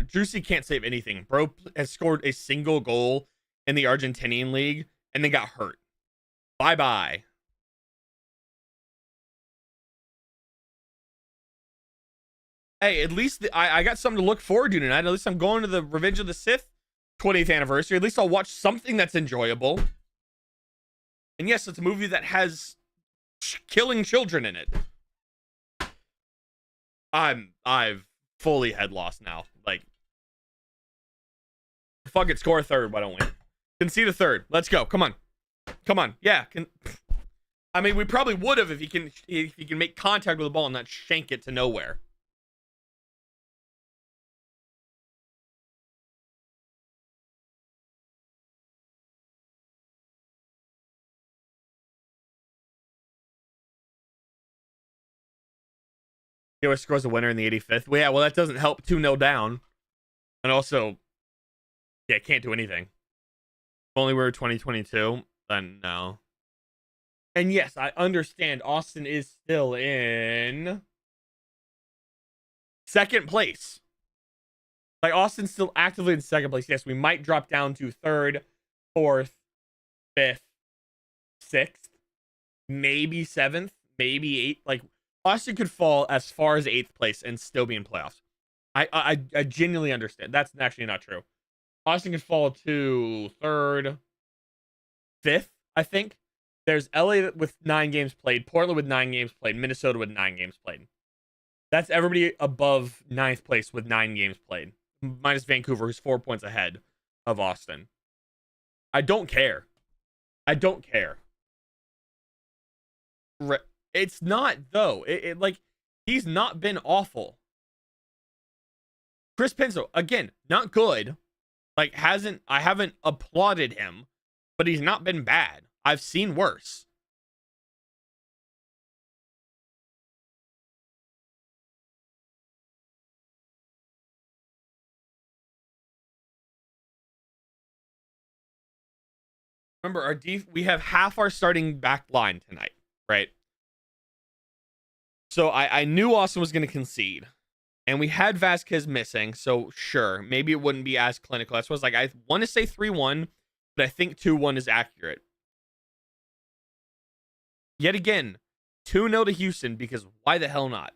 Juicy can't save anything. Bro has scored a single goal in the Argentinian league and then got hurt. Bye bye. Hey, at least I got something to look forward to tonight. At least I'm going to the Revenge of the Sith 20th anniversary. At least I'll watch something that's enjoyable. And yes, it's a movie that has killing children in it. I've fully head lost now. Like, fuck it, score a third. Why don't we? Concede a third. Let's go. Come on. Yeah. I mean, we probably would have if he can make contact with the ball and not shank it to nowhere. He always scores a winner in the 85th. Well, yeah, well, that doesn't help 2-0 down. And also, yeah, can't do anything. If only we were 2022, then no. And yes, I understand Austin is still in second place. Like, Austin's still actively in second place. Yes, we might drop down to third, fourth, fifth, sixth, maybe seventh, maybe eighth. Like, Austin could fall as far as 8th place and still be in playoffs. I genuinely understand. That's actually not true. Austin could fall to third, fifth, I think. There's LA with 9 games played, Portland with 9 games played, Minnesota with 9 games played. That's everybody above ninth place with 9 games played, minus Vancouver, who's 4 points ahead of Austin. I don't care. I don't care. It's not though. Like he's not been awful. Chris Pinso, again, not good. Like I haven't applauded him, but he's not been bad. I've seen worse. Remember, we have half our starting back line tonight, right? So I knew Austin was going to concede, and we had Vasquez missing. So sure, maybe it wouldn't be as clinical. That's why I was like, I want to say 3-1, but I think 2-1 is accurate. Yet again, 2-0 to Houston, because why the hell not?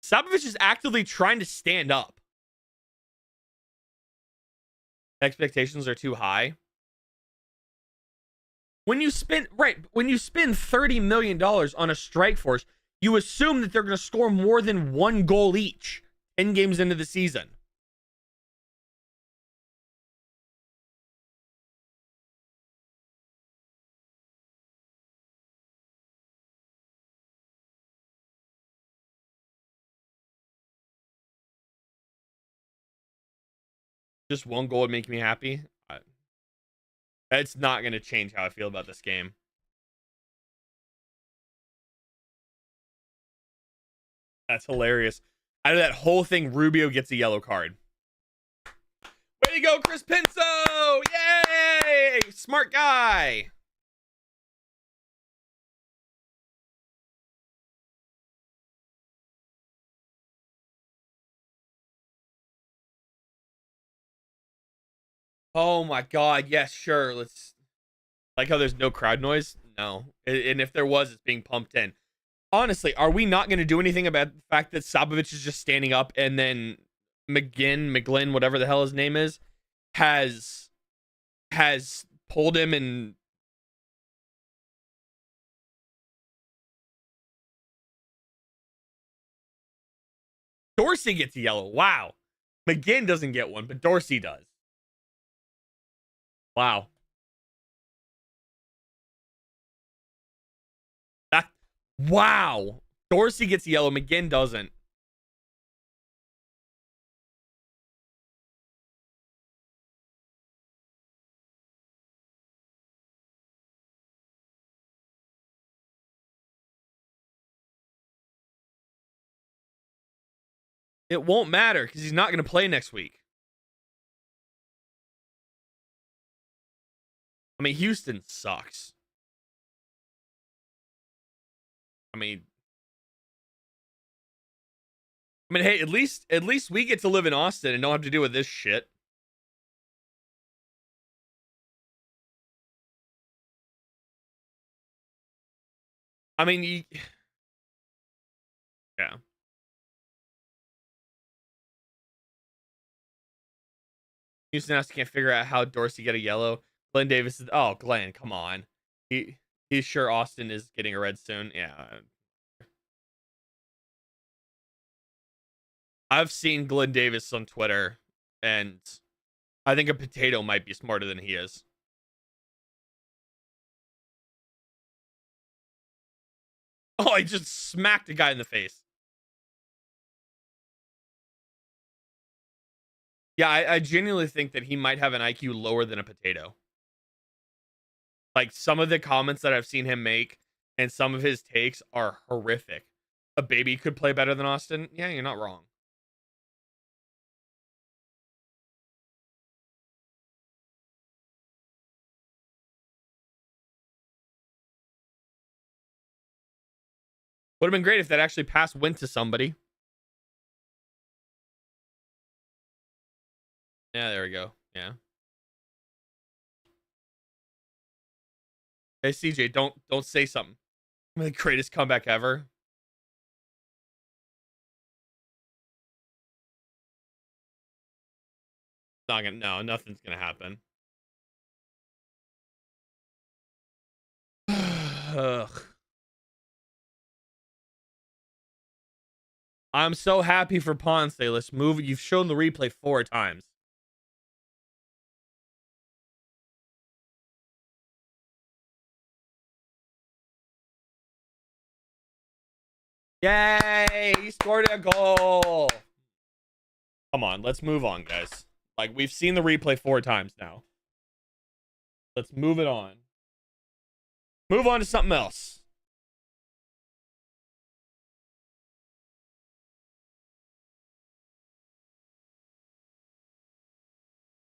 Sabovic is actively trying to stand up. Expectations are too high. When you spend $30 million on a strike force, you assume that they're going to score more than 1 goal each 10 games into the season. Just 1 goal would make me happy. It's not going to change how I feel about this game. That's hilarious. Out of that whole thing, Rubio gets a yellow card. Way to go, Chris Pinso! Yay! Smart guy. Oh my god, yes, sure. Let's like how there's no crowd noise. No, and if there was, it's being pumped in. Honestly, are we not going to do anything about the fact that Sabovic is just standing up, and then McGlynn, whatever the hell his name is, has pulled him and Dorsey gets a yellow. Wow. McGinn doesn't get one, but Dorsey does. Wow. That, wow. Dorsey gets a yellow. McGinn doesn't. It won't matter because he's not going to play next week. I mean, Houston sucks. I mean, hey, at least we get to live in Austin and don't have to deal with this shit. I mean, yeah. Houston has can't figure out how Dorsey get a yellow. Glenn Davis is Glenn, come on. He's sure Austin is getting a red soon. Yeah. I've seen Glenn Davis on Twitter, and I think a potato might be smarter than he is. Oh, I just smacked a guy in the face. Yeah, I genuinely think that he might have an IQ lower than a potato. Like some of the comments that I've seen him make and some of his takes are horrific. A baby could play better than Austin. Yeah, you're not wrong. Would have been great if that actually pass went to somebody. Yeah, there we go. Yeah. Hey CJ, don't say something. The greatest comeback ever. Not gonna. No, nothing's gonna happen. Ugh. I'm so happy for Ponce. Let's move. You've shown the replay 4 times. Yay! He scored a goal. Come on, let's move on, guys. Like, we've seen the replay 4 times now. Let's move it on. Move on to something else.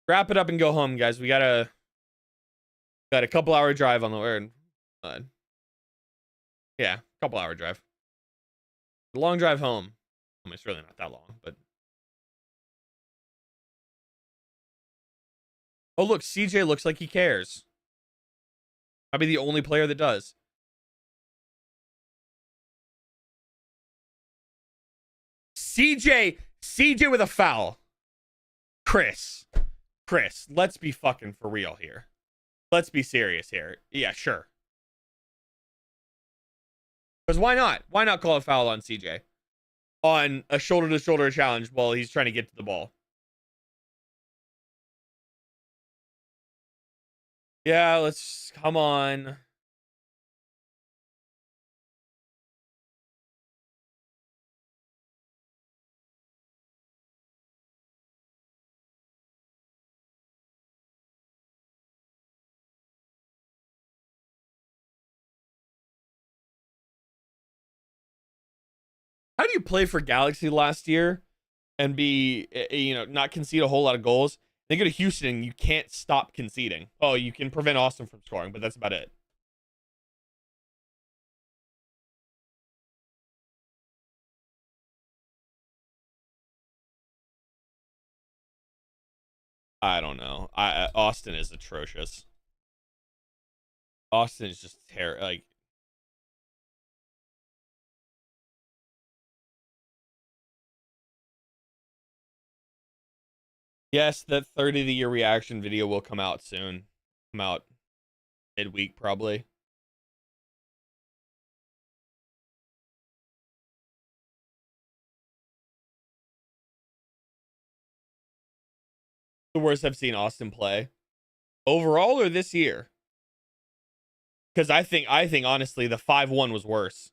Wrap it up and go home, guys. We got a couple hour drive on the road. Yeah, couple hour drive. A long drive home. I mean, it's really not that long, but. Oh, look, CJ looks like he cares. I'll be the only player that does. CJ with a foul. Chris, let's be fucking for real here. Let's be serious here. Yeah, sure. Because why not? Why not call a foul on CJ? On a shoulder-to-shoulder challenge while he's trying to get to the ball. Yeah, let's... Come on. How do you play for Galaxy last year and be, not concede a whole lot of goals? They go to Houston and you can't stop conceding. Oh, you can prevent Austin from scoring, but that's about it. I don't know. Austin is atrocious. Austin is just terrible. Like, yes, that 30 of the year reaction video will come out soon. Come out midweek probably. The worst I've seen Austin play overall or this year. Because I think honestly the 5-1 was worse.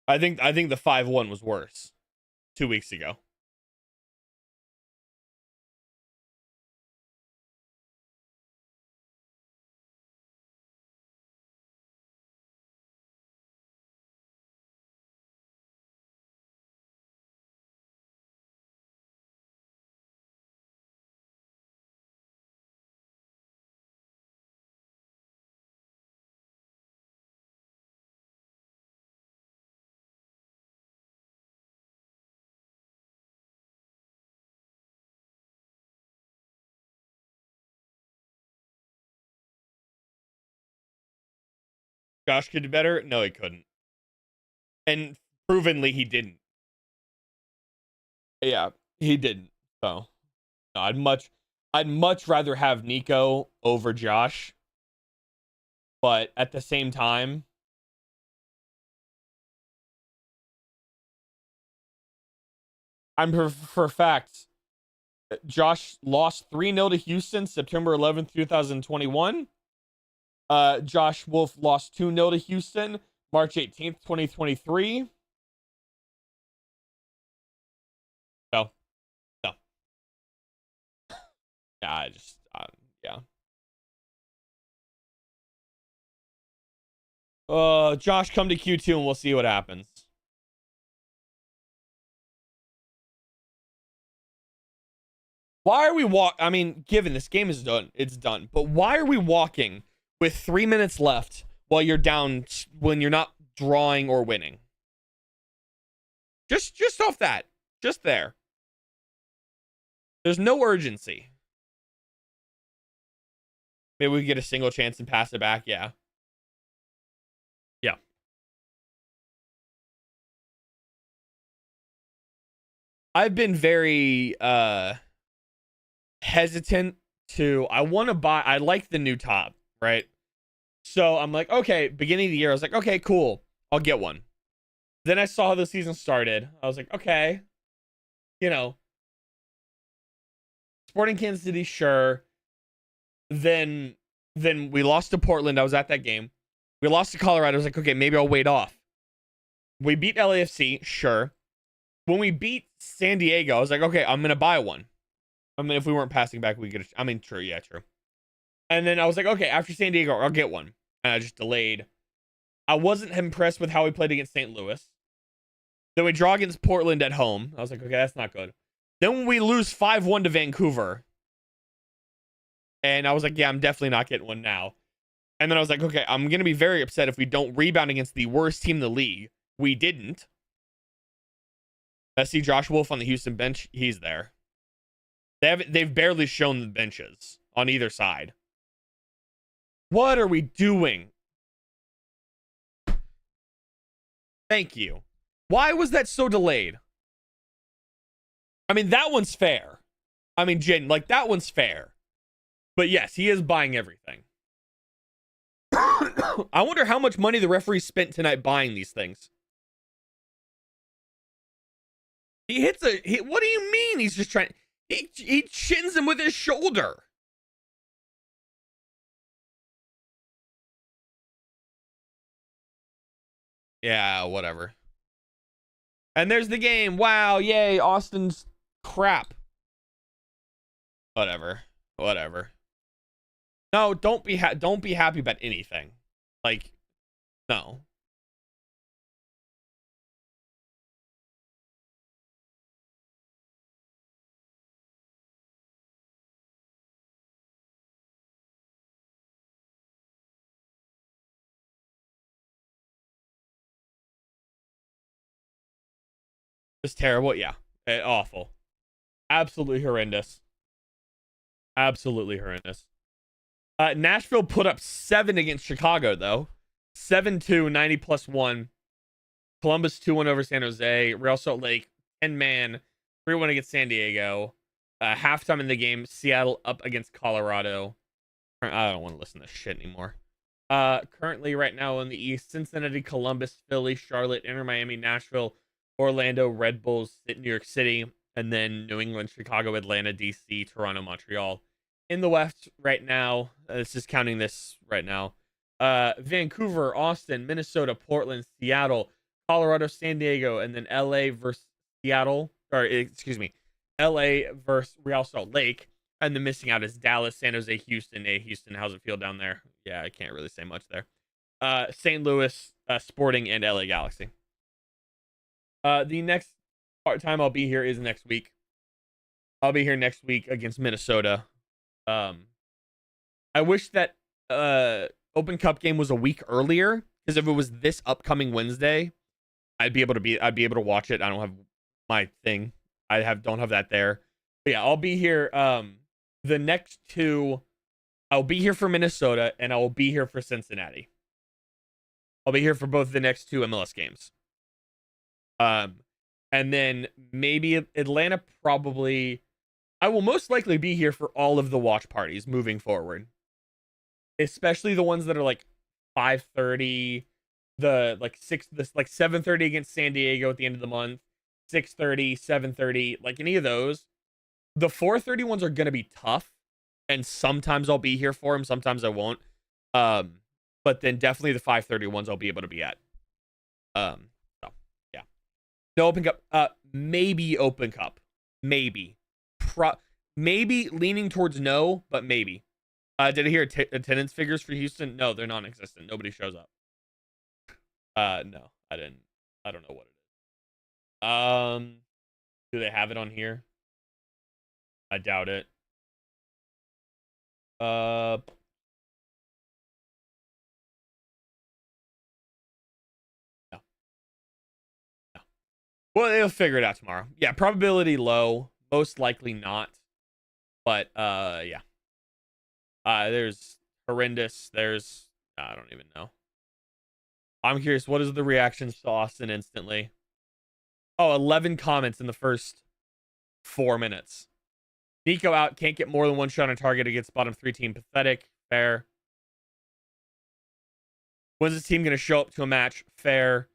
I think the 5-1 was worse 2 weeks ago. Josh could do better? No, he couldn't. And provenly he didn't. Yeah, he didn't. So no, I'd much rather have Nico over Josh. But at the same time, I'm for a fact Josh lost 3-0 to Houston September 11th, 2021. Josh Wolf lost 2-0 to Houston March 18th, 2023. No. No. Yeah, yeah. Josh, come to Q2 and we'll see what happens. Why are we I mean, given this game is done, it's done. But why are we walking with 3 minutes left while you're down when you're not drawing or winning? Just off that. Just there. There's no urgency. Maybe we get a single chance and pass it back. Yeah. Yeah. I've been very hesitant to. I want to buy. I like the new top, right? So I'm like, okay. Beginning of the year, I was like, okay, cool. I'll get one. Then I saw how the season started. I was like, okay, you know, Sporting Kansas City, sure. Then we lost to Portland. I was at that game. We lost to Colorado. I was like, okay, maybe I'll wait off. We beat LAFC, sure. When we beat San Diego, I was like, okay, I'm gonna buy one. I mean, if we weren't passing back, we could. I mean, true, yeah, true. And then I was like, okay, after San Diego, I'll get one. And I just delayed. I wasn't impressed with how we played against St. Louis. Then we draw against Portland at home. I was like, okay, that's not good. Then we lose 5-1 to Vancouver. And I was like, yeah, I'm definitely not getting one now. And then I was like, okay, I'm going to be very upset if we don't rebound against the worst team in the league. We didn't. I see Josh Wolf on the Houston bench. He's there. They've barely shown the benches on either side. What are we doing? Thank you. Why was that so delayed? I mean, that one's fair. I mean, Jen, like, that one's fair. But yes, he is buying everything. I wonder how much money the referee spent tonight buying these things. He hits what do you mean? He's just trying. He chins him with his shoulder. Yeah, whatever. And there's the game. Wow, yay, Austin's crap. Whatever. No, don't be happy about anything. Like, no. It's terrible. Yeah. Awful. Absolutely horrendous. Absolutely horrendous. Nashville put up 7 against Chicago, though. 7-2, 90 plus 1. Columbus 2-1 over San Jose. Real Salt Lake, 10-man, 3-1 against San Diego. Halftime in the game, Seattle up against Colorado. I don't want to listen to this shit anymore. Currently, right now in the East, Cincinnati, Columbus, Philly, Charlotte, Inter Miami, Nashville, Orlando, Red Bulls, New York City, and then New England, Chicago, Atlanta, DC, Toronto, Montreal. In the West right now, this is counting this right now. Vancouver, Austin, Minnesota, Portland, Seattle, Colorado, San Diego, and then LA versus Seattle, or excuse me, LA versus Real Salt Lake. And the missing out is Dallas, San Jose, Houston. Houston, how's it feel down there? Yeah, I can't really say much there. St. Louis, Sporting, and LA Galaxy. The next time I'll be here is next week. I'll be here next week against Minnesota. I wish that Open Cup game was a week earlier, because if it was this upcoming Wednesday, I'd be able to watch it. I don't have my thing. Don't have that there. But yeah, I'll be here. The next two, I'll be here for Minnesota, and I will be here for Cincinnati. I'll be here for both the next 2 MLS games. And then maybe Atlanta, probably. I will most likely be here for all of the watch parties moving forward, especially the ones that are like 5:30, the like 7:30 against San Diego at the end of the month, 6:30, 7:30, like any of those. The 4:30 ones are gonna be tough, and sometimes I'll be here for them, sometimes I won't. But then definitely the 5:30 ones I'll be able to be at. So yeah, no Open Cup. Maybe Open Cup, maybe. Maybe leaning towards no, but maybe. Did I hear attendance figures for Houston? No, they're non-existent. Nobody shows up. No, I didn't. I don't know what it is. Do they have it on here? I doubt it. No. No. Well, they'll figure it out tomorrow. Yeah, probability low. Most likely not. But yeah. There's horrendous. There's I don't even know. I'm curious, what is the reactions to Austin instantly? Oh, 11 comments in the first 4 minutes. Nico out, can't get more than one shot on target against bottom 3 team. Pathetic. Fair. When's this team going to show up to a match? Fair.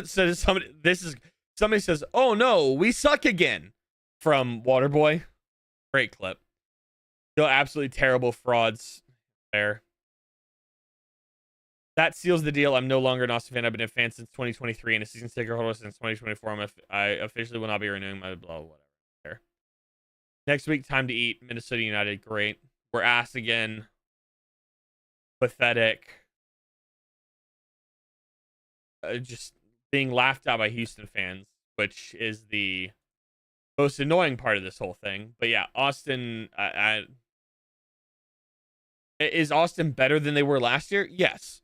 So somebody says, oh no, we suck again. From Waterboy. Great clip. Still absolutely terrible frauds. Fair. That seals the deal. I'm no longer an Austin fan. I've been a fan since 2023 and a season ticket holder since 2024. I officially will not be renewing my blah, whatever. Fair. Next week, time to eat. Minnesota United. Great. We're ass again. Pathetic. Just being laughed at by Houston fans, which is the most annoying part of this whole thing. But yeah, Austin. Is Austin better than they were last year? Yes.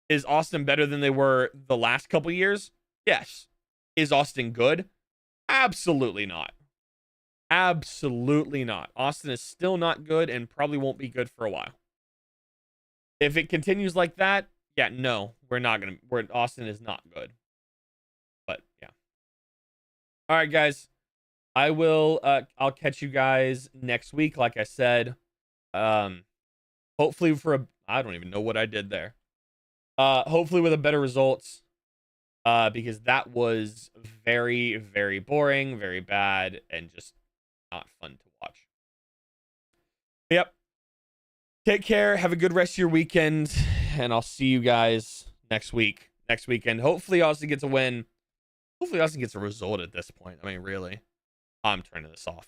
Is Austin better than they were the last couple years? Yes. Is Austin good? Absolutely not. Absolutely not. Austin is still not good and probably won't be good for a while. If it continues like that, yeah, no, Austin is not good. But yeah. All right, guys. I'll catch you guys next week. Like I said, hopefully I don't even know what I did there. Hopefully with a better results. Because that was very, very boring, very bad, and just not fun to watch. Yep. Take care. Have a good rest of your weekend. And I'll see you guys next weekend. Hopefully Austin gets a win. Hopefully Austin gets a result at this point. I mean, really. I'm turning this off.